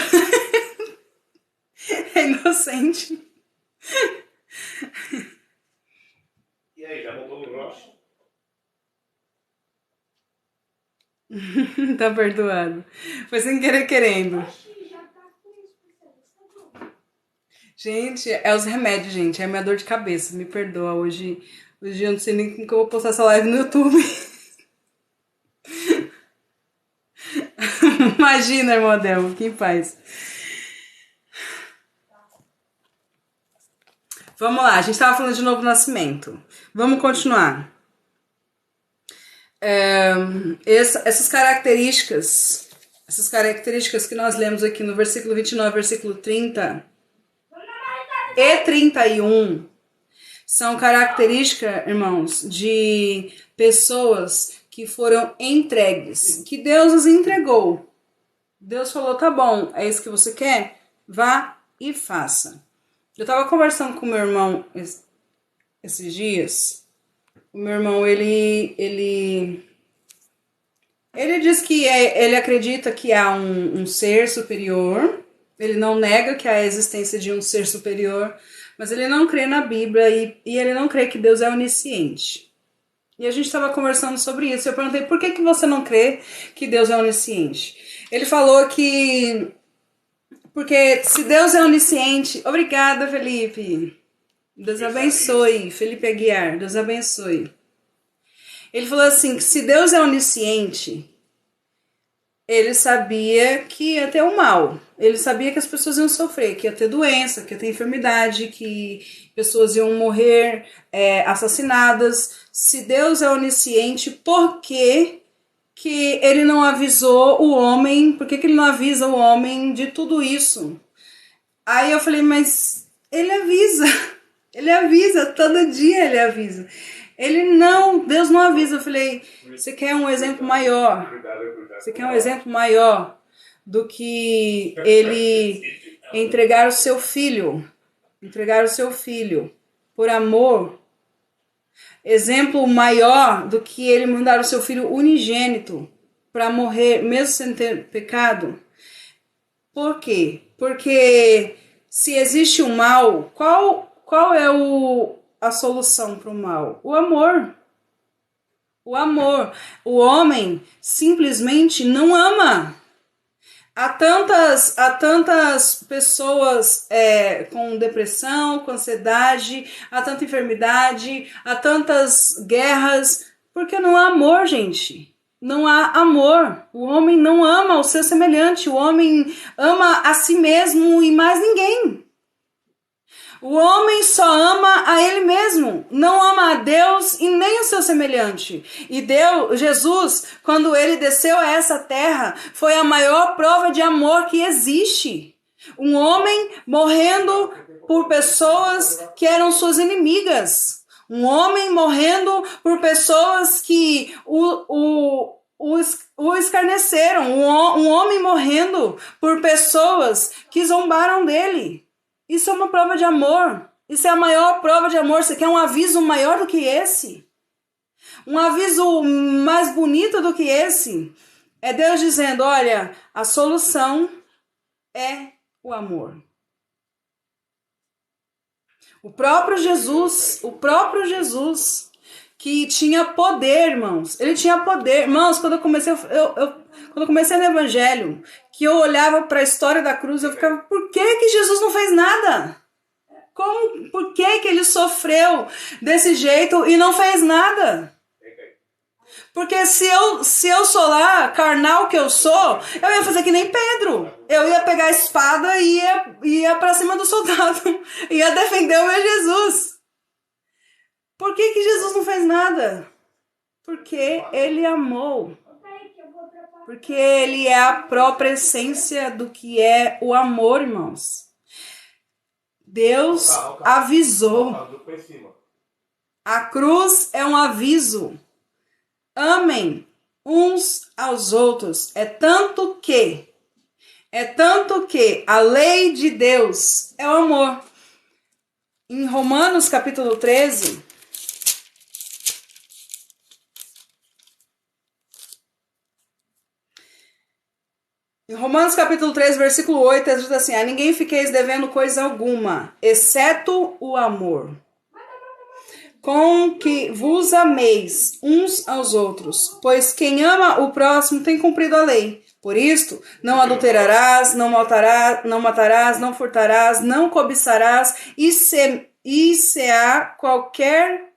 É inocente. E aí, já montou no Roche? Tá perdoado. Foi sem querer querendo. Gente, é os remédios, gente. É a minha dor de cabeça. Me perdoa. Hoje eu não sei nem como que eu vou postar essa live no YouTube. Imagina, irmão Adelmo, que paz. Vamos lá, a gente estava falando de novo nascimento. Vamos continuar. Essas características que nós lemos aqui no versículo 29, versículo 30 e 31 são características, irmãos, de pessoas que foram entregues, que Deus os entregou. Deus falou, tá bom, é isso que você quer? Vá e faça. Eu tava conversando com meu irmão esses dias. O meu irmão, ele diz que ele acredita que há um ser superior. Ele não nega que há a existência de um ser superior, mas ele não crê na Bíblia e ele não crê que Deus é onisciente. E a gente estava conversando sobre isso. Eu perguntei, por que você não crê que Deus é onisciente? Ele falou que... Porque se Deus é onisciente... Obrigada, Felipe. Deus abençoe. Felipe Aguiar, Deus abençoe. Ele falou assim, que se Deus é onisciente... Ele sabia que ia ter o mal. Ele sabia que as pessoas iam sofrer, que ia ter doença, que ia ter enfermidade, que pessoas iam morrer assassinadas. Se Deus é onisciente, por que ele não avisou o homem? Por que ele não avisa o homem de tudo isso? Aí eu falei, mas ele avisa. Ele avisa, todo dia ele avisa. Deus não avisa. Eu falei, você quer um exemplo maior? Você quer um exemplo maior do que ele entregar o seu filho? Entregar o seu filho por amor. Exemplo maior do que ele mandar o seu filho unigênito para morrer, mesmo sem ter pecado. Por quê? Porque se existe o mal, qual é a solução para o mal? O amor. O amor. O homem simplesmente não ama. Há tantas pessoas com depressão, com ansiedade, há tanta enfermidade, há tantas guerras, porque não há amor, gente. Não há amor. O homem não ama o seu semelhante. O homem ama a si mesmo e mais ninguém. O homem só ama a ele mesmo, não ama a Deus e nem o seu semelhante. E Jesus, quando ele desceu a essa terra, foi a maior prova de amor que existe. Um homem morrendo por pessoas que eram suas inimigas. Um homem morrendo por pessoas que o escarneceram. Um homem morrendo por pessoas que zombaram dele. Isso é uma prova de amor. Isso é a maior prova de amor. Você quer um aviso maior do que esse? Um aviso mais bonito do que esse? É Deus dizendo, olha, a solução é o amor. O próprio Jesus, que tinha poder, irmãos. Ele tinha poder. Irmãos, quando eu comecei no evangelho, que eu olhava para a história da cruz, eu ficava, por que Jesus não fez nada? Por que ele sofreu desse jeito e não fez nada? Porque se eu sou lá, carnal que eu sou, eu ia fazer que nem Pedro. Eu ia pegar a espada e ia para cima do soldado. Ia defender o meu Jesus. Por que Jesus não fez nada? Porque ele amou. Porque ele é a própria essência do que é o amor, irmãos. Deus avisou. A cruz é um aviso. Amem uns aos outros. É tanto que a lei de Deus é o amor. Em Romanos capítulo 13... Em Romanos capítulo 3, versículo 8, é escrito assim, a ninguém fiqueis devendo coisa alguma, exceto o amor, com que vos ameis uns aos outros, pois quem ama o próximo tem cumprido a lei. Por isto, não adulterarás, não matarás, não furtarás, não cobiçarás, e se há qualquer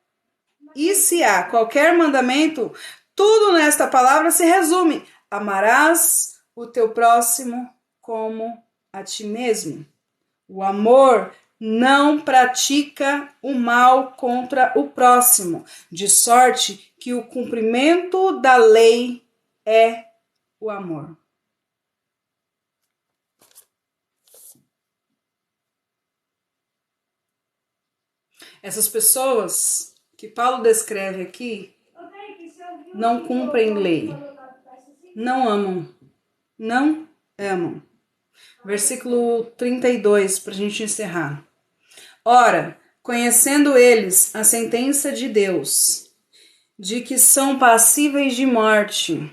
mandamento, tudo nesta palavra se resume, amarás o teu próximo como a ti mesmo. O amor não pratica o mal contra o próximo, de sorte que o cumprimento da lei é o amor. Essas pessoas que Paulo descreve aqui não cumprem lei, não amam. Não amam. Versículo 32, para a gente encerrar. Ora, conhecendo eles a sentença de Deus, de que são passíveis de morte,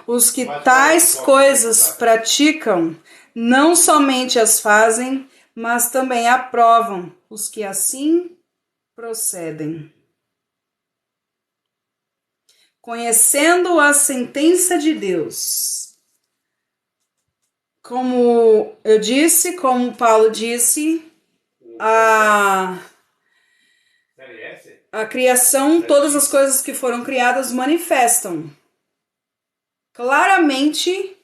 os que tais coisas praticam, não somente as fazem, mas também aprovam os que assim procedem. conhecendo a sentença de Deus. Como eu disse, como Paulo disse, a criação, todas as coisas que foram criadas manifestam claramente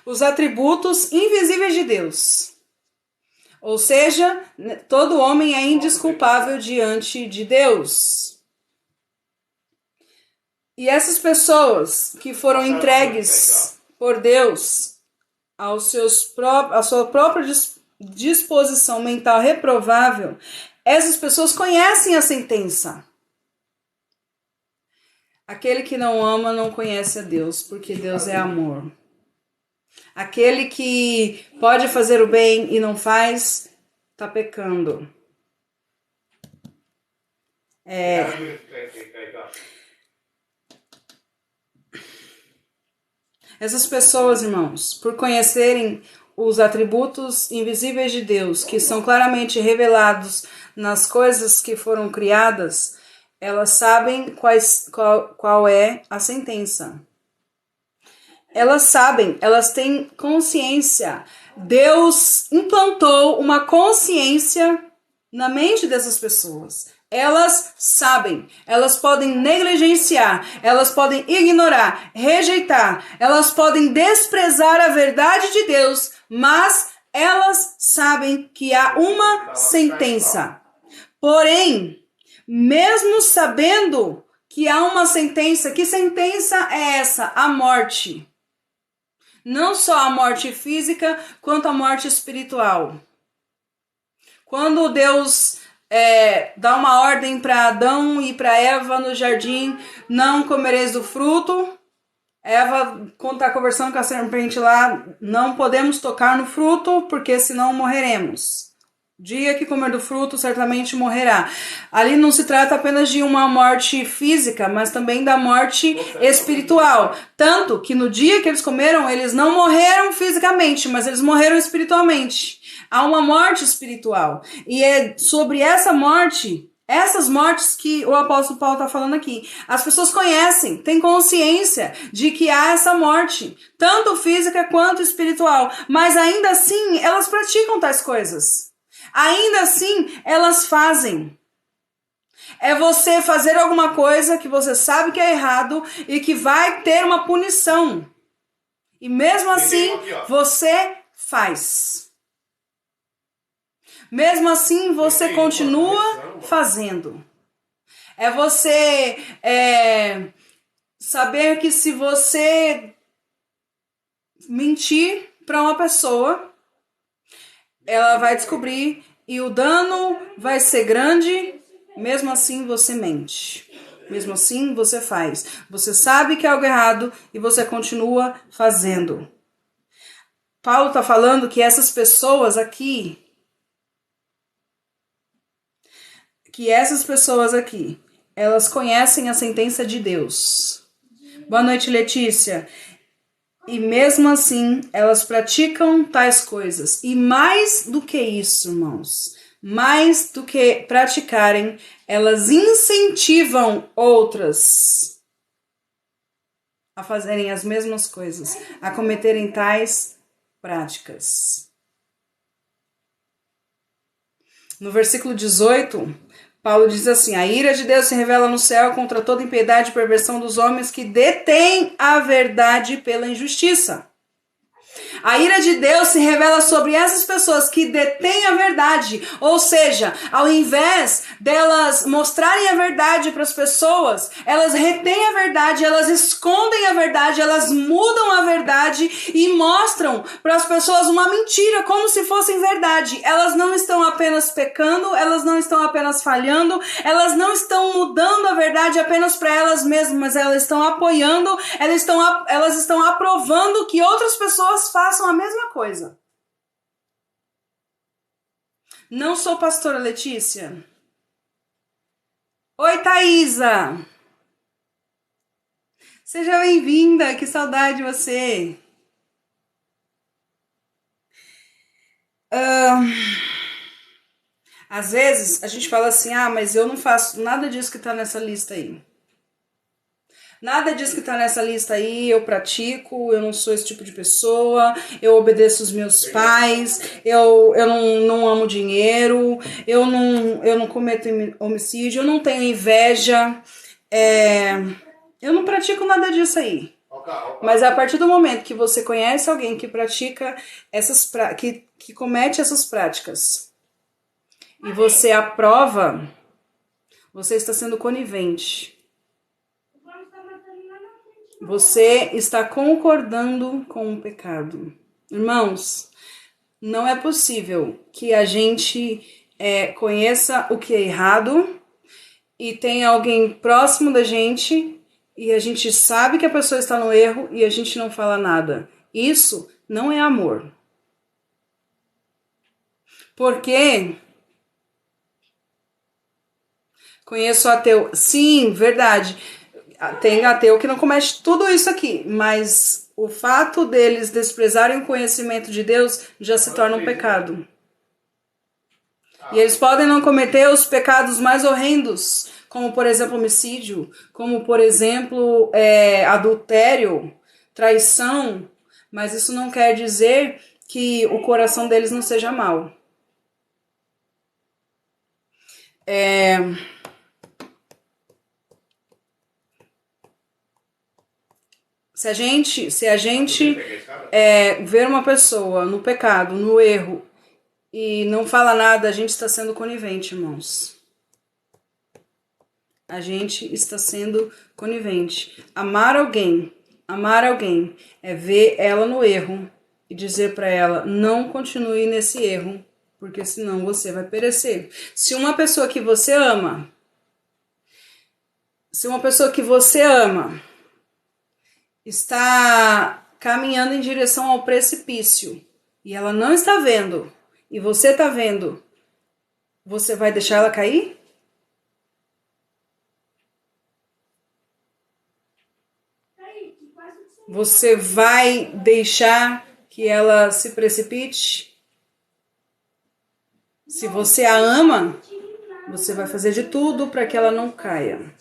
os atributos invisíveis de Deus. Ou seja, todo homem é indesculpável diante de Deus. E essas pessoas que foram entregues por Deus à sua própria disposição mental reprovável, essas pessoas conhecem a sentença. Aquele que não ama não conhece a Deus, porque Deus é amor. Aquele que pode fazer o bem e não faz, está pecando. Essas pessoas, irmãos, por conhecerem os atributos invisíveis de Deus, que são claramente revelados nas coisas que foram criadas, elas sabem qual é a sentença. Elas sabem, elas têm consciência. Deus implantou uma consciência na mente dessas pessoas. Elas sabem, elas podem negligenciar, elas podem ignorar, rejeitar, elas podem desprezar a verdade de Deus, mas elas sabem que há uma sentença. Porém, mesmo sabendo que há uma sentença, que sentença é essa? A morte. Não só a morte física, quanto a morte espiritual. Quando Deus dá uma ordem para Adão e para Eva no jardim, não comereis do fruto. Eva, quando está conversando com a serpente lá, não podemos tocar no fruto, porque senão morreremos. Dia que comer do fruto, certamente morrerá. Ali não se trata apenas de uma morte física, mas também da morte espiritual. Tanto que no dia que eles comeram, eles não morreram fisicamente, mas eles morreram espiritualmente. Há uma morte espiritual. E é sobre essa morte, essas mortes que o apóstolo Paulo está falando aqui. As pessoas conhecem, têm consciência de que há essa morte, tanto física quanto espiritual. Mas ainda assim, elas praticam tais coisas. Ainda assim, elas fazem. É você fazer alguma coisa que você sabe que é errado e que vai ter uma punição. E mesmo assim, você faz. Mesmo assim, você continua fazendo. É você saber que se você mentir para uma pessoa, ela vai descobrir e o dano vai ser grande, mesmo assim você mente. Mesmo assim você faz. Você sabe que é algo errado e você continua fazendo. Paulo está falando que essas pessoas aqui, elas conhecem a sentença de Deus. Boa noite, Letícia. E mesmo assim, elas praticam tais coisas. E mais do que isso, irmãos, mais do que praticarem, elas incentivam outras a fazerem as mesmas coisas, a cometerem tais práticas. No versículo 18, Paulo diz assim: a ira de Deus se revela no céu contra toda impiedade e perversão dos homens que detêm a verdade pela injustiça. A ira de Deus se revela sobre essas pessoas que detêm a verdade, ou seja, ao invés delas mostrarem a verdade para as pessoas, elas retêm a verdade, elas escondem a verdade, elas mudam a verdade e mostram para as pessoas uma mentira como se fossem verdade. Elas não estão apenas pecando, elas não estão apenas falhando, elas não estão mudando a verdade apenas para elas mesmas, mas elas estão apoiando, elas estão aprovando que outras pessoas façam a mesma coisa. Não sou pastora Letícia. Oi, Thaisa. Seja bem-vinda, que saudade de você. Às vezes a gente fala assim, mas eu não faço nada disso que tá nessa lista aí. Nada disso que tá nessa lista aí, eu pratico, eu não sou esse tipo de pessoa, eu obedeço os meus pais, eu não amo dinheiro, eu não cometo homicídio, eu não tenho inveja, eu não pratico nada disso aí. Mas a partir do momento que você conhece alguém que pratica que comete essas práticas e você aprova, você está sendo conivente. Você está concordando com o pecado. Irmãos, não é possível que a gente conheça o que é errado e tenha alguém próximo da gente e a gente sabe que a pessoa está no erro e a gente não fala nada. Isso não é amor. Porque conheço ateu. Sim, verdade. Tem ateu que não comete tudo isso aqui, mas o fato deles desprezarem o conhecimento de Deus já se torna um pecado. E eles podem não cometer os pecados mais horrendos, como por exemplo homicídio, como por exemplo adultério, traição, mas isso não quer dizer que o coração deles não seja mau. Se a gente ver uma pessoa no pecado, no erro, e não fala nada, a gente está sendo conivente, irmãos. A gente está sendo conivente. Amar alguém é ver ela no erro e dizer para ela, não continue nesse erro, porque senão você vai perecer. Se uma pessoa que você ama está caminhando em direção ao precipício e ela não está vendo, e você está vendo, você vai deixar ela cair? Você vai deixar que ela se precipite? Se você a ama, você vai fazer de tudo para que ela não caia.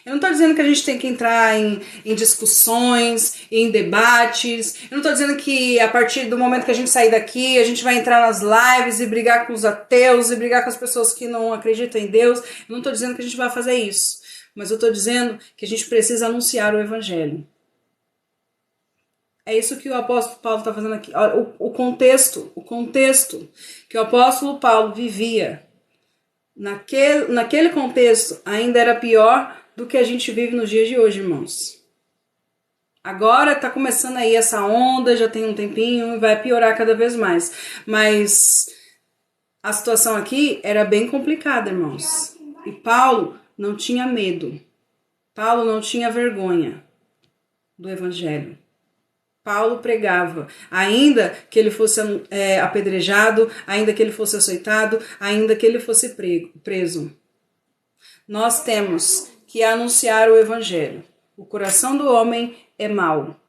Eu não estou dizendo que a gente tem que entrar em discussões, em debates. Eu não estou dizendo que a partir do momento que a gente sair daqui, a gente vai entrar nas lives e brigar com os ateus e brigar com as pessoas que não acreditam em Deus. Eu não estou dizendo que a gente vai fazer isso. Mas eu estou dizendo que a gente precisa anunciar o Evangelho. É isso que o apóstolo Paulo está fazendo aqui. O contexto que o apóstolo Paulo vivia, naquele contexto, ainda era pior do que a gente vive nos dias de hoje, irmãos. Agora está começando aí essa onda, já tem um tempinho e vai piorar cada vez mais. Mas a situação aqui era bem complicada, irmãos. E Paulo não tinha medo. Paulo não tinha vergonha do Evangelho. Paulo pregava, ainda que ele fosse apedrejado, ainda que ele fosse açoitado, ainda que ele fosse preso. Nós temos que anunciar o Evangelho. O coração do homem é mau.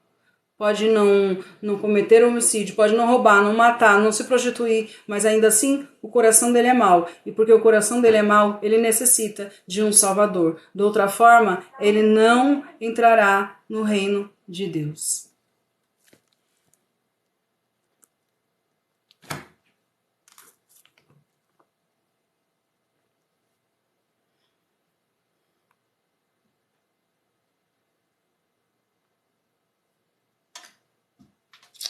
Pode não cometer homicídio, pode não roubar, não matar, não se prostituir, mas ainda assim o coração dele é mau. E porque o coração dele é mau, ele necessita de um Salvador. De outra forma, ele não entrará no reino de Deus.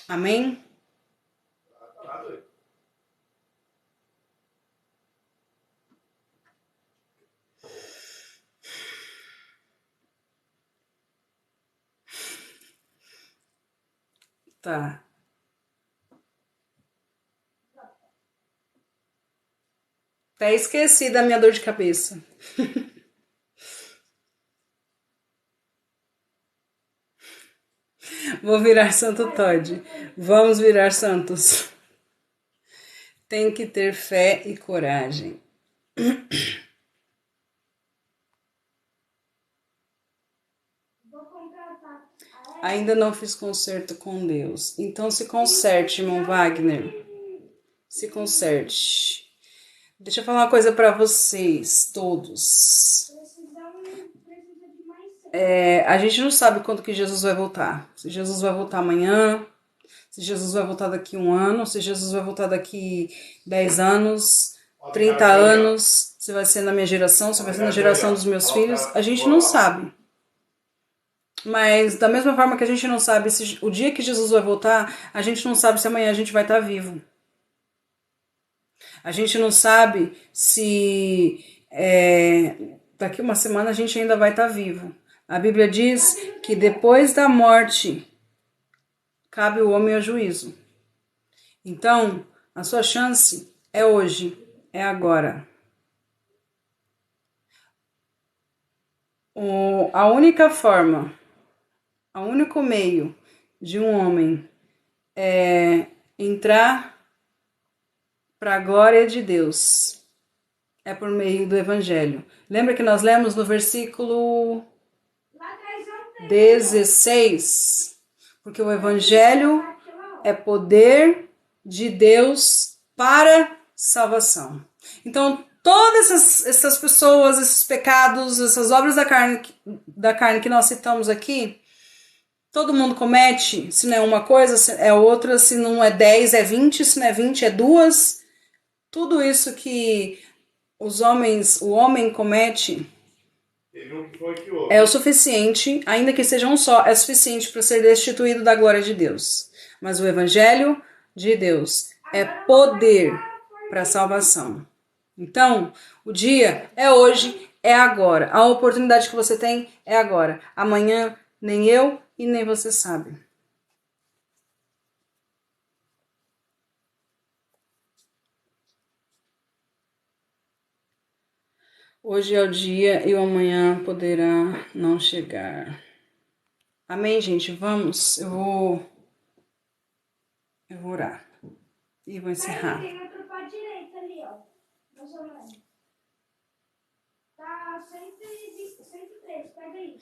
Amém? Tá. Até esqueci da minha dor de cabeça. Vou virar Santo Todd. Vamos virar santos. Tem que ter fé e coragem. Ainda não fiz concerto com Deus. Então se conserte, irmão Wagner. Se conserte. Deixa eu falar uma coisa para vocês, todos. A gente não sabe quando que Jesus vai voltar. Se Jesus vai voltar amanhã, se Jesus vai voltar daqui 1 ano, se Jesus vai voltar daqui 10 anos, 30 anos, se vai ser na minha geração, se vai ser na geração dos meus filhos, a gente não sabe. Mas da mesma forma que a gente não sabe se o dia que Jesus vai voltar, a gente não sabe se amanhã a gente vai estar vivo. A gente não sabe se daqui 1 semana a gente ainda vai estar vivo. A Bíblia diz que depois da morte cabe o homem ao juízo. Então, a sua chance é hoje, é agora. A única forma, o único meio de um homem entrar para a glória de Deus é por meio do Evangelho. Lembra que nós lemos no versículo 16? Porque o Evangelho é poder de Deus para salvação. Então, todas essas pessoas, esses pecados, essas obras da carne que nós citamos aqui, todo mundo comete. Se não é uma coisa, é outra. Se não é 10, é 20. Se não é 20, é 2. Tudo isso que o homem comete é o suficiente, ainda que seja um só, é suficiente para ser destituído da glória de Deus. Mas o Evangelho de Deus é poder para a salvação. Então, o dia é hoje, é agora. A oportunidade que você tem é agora. Amanhã, nem eu e nem você sabe. Hoje é o dia e o amanhã poderá não chegar. Amém, gente? Vamos. Eu vou orar. E vou encerrar. Tem outro pra direita ali, ó. Mais ou menos. Tá 103, pega aí.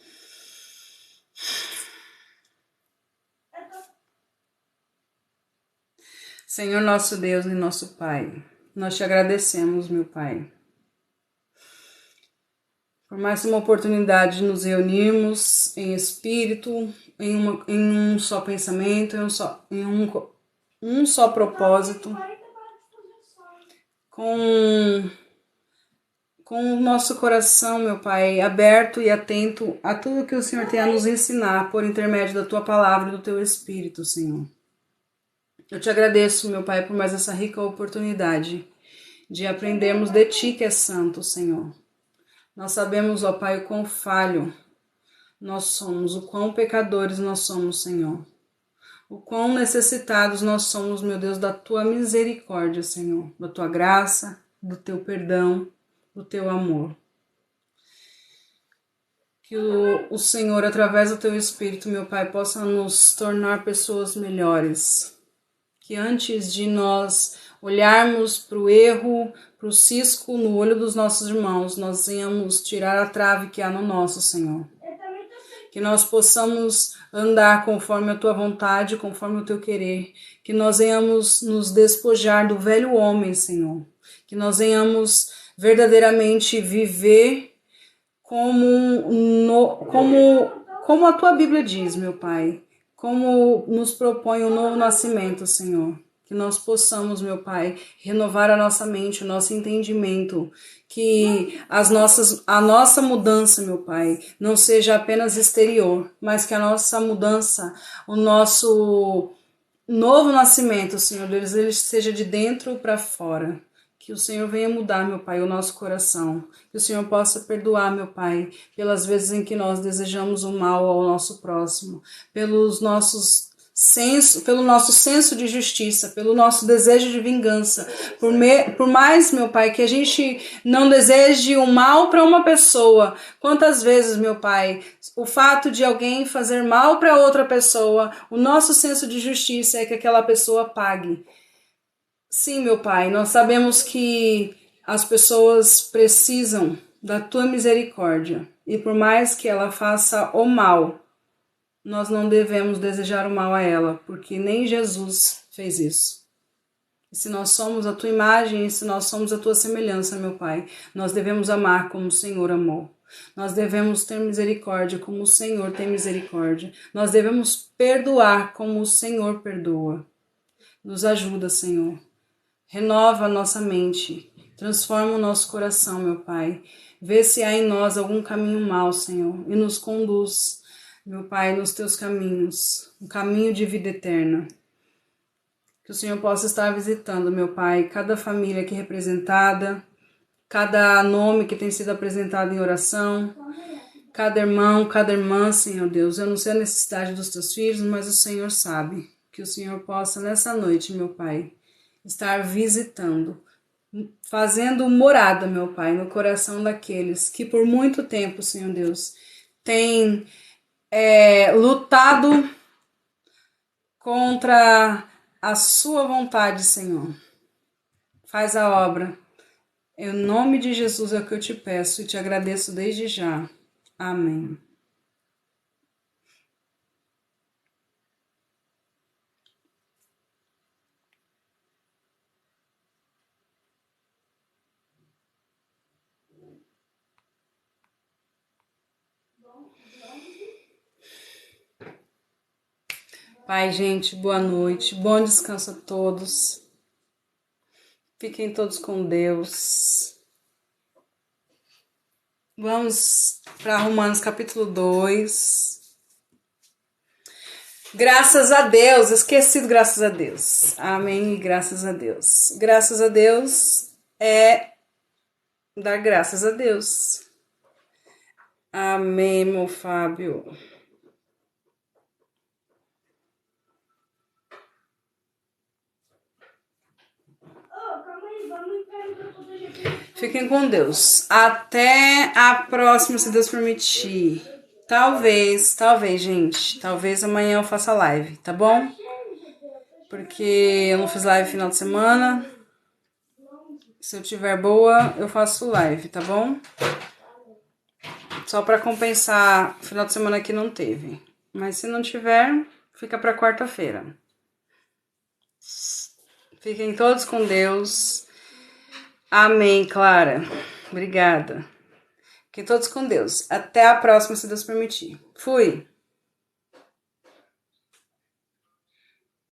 Senhor nosso Deus e nosso Pai, nós te agradecemos, meu Pai, por mais uma oportunidade de nos reunirmos em espírito, em um só pensamento, em um só propósito, com o nosso coração, meu Pai, aberto e atento a tudo que o Senhor tem a nos ensinar por intermédio da Tua Palavra e do Teu Espírito, Senhor. Eu te agradeço, meu Pai, por mais essa rica oportunidade de aprendermos de Ti que é santo, Senhor. Nós sabemos, ó Pai, o quão falho nós somos, o quão pecadores nós somos, Senhor. O quão necessitados nós somos, meu Deus, da Tua misericórdia, Senhor, da Tua graça, do Teu perdão, do Teu amor. Que o Senhor, através do Teu Espírito, meu Pai, possa nos tornar pessoas melhores. Que antes de nós olharmos para o erro, para o cisco no olho dos nossos irmãos, nós venhamos tirar a trave que há no nosso, Senhor. Que nós possamos andar conforme a Tua vontade, conforme o Teu querer. Que nós venhamos nos despojar do velho homem, Senhor. Que nós venhamos verdadeiramente viver como a Tua Bíblia diz, meu Pai. Como nos propõe o novo nascimento, Senhor. Que nós possamos, meu Pai, renovar a nossa mente, o nosso entendimento. Que a nossa mudança, meu Pai, não seja apenas exterior, mas que a nossa mudança, o nosso novo nascimento, Senhor Deus, ele seja de dentro para fora. Que o Senhor venha mudar, meu Pai, o nosso coração. Que o Senhor possa perdoar, meu Pai, pelas vezes em que nós desejamos o mal ao nosso próximo, pelo nosso senso de justiça, pelo nosso desejo de vingança. Por mais, meu Pai, que a gente não deseje o mal para uma pessoa. Quantas vezes, meu Pai, o fato de alguém fazer mal para outra pessoa, o nosso senso de justiça é que aquela pessoa pague. Sim, meu Pai, nós sabemos que as pessoas precisam da Tua misericórdia e por mais que ela faça o mal, nós não devemos desejar o mal a ela, porque nem Jesus fez isso. E se nós somos a Tua imagem e se nós somos a Tua semelhança, meu Pai, nós devemos amar como o Senhor amou. Nós devemos ter misericórdia como o Senhor tem misericórdia. Nós devemos perdoar como o Senhor perdoa. Nos ajuda, Senhor. Renova a nossa mente. Transforma o nosso coração, meu Pai. Vê se há em nós algum caminho mau, Senhor. E nos conduz, meu Pai, nos teus caminhos. Um caminho de vida eterna. Que o Senhor possa estar visitando, meu Pai, cada família aqui representada, cada nome que tem sido apresentado em oração, cada irmão, cada irmã, Senhor Deus. Eu não sei a necessidade dos teus filhos, mas o Senhor sabe. Que o Senhor possa, nessa noite, meu Pai, estar visitando, fazendo morada, meu Pai, no coração daqueles que por muito tempo, Senhor Deus, têm lutado contra a sua vontade, Senhor. Faz a obra. Em nome de Jesus é o que eu te peço e te agradeço desde já. Amém. Pai, gente, boa noite. Bom descanso a todos. Fiquem todos com Deus. Vamos para Romanos capítulo 2. Graças a Deus, esquecido, graças a Deus. Amém e graças a Deus. Graças a Deus é dar graças a Deus. Amém, meu Fábio. Fiquem com Deus. Até a próxima, se Deus permitir. Talvez, gente. Talvez amanhã eu faça live, tá bom? Porque eu não fiz live final de semana. Se eu tiver boa, eu faço live, tá bom? Só pra compensar, final de semana que não teve. Mas se não tiver, fica pra quarta-feira. Fiquem todos com Deus. Amém, Clara. Obrigada. Fiquem todos com Deus. Até a próxima, se Deus permitir. Fui.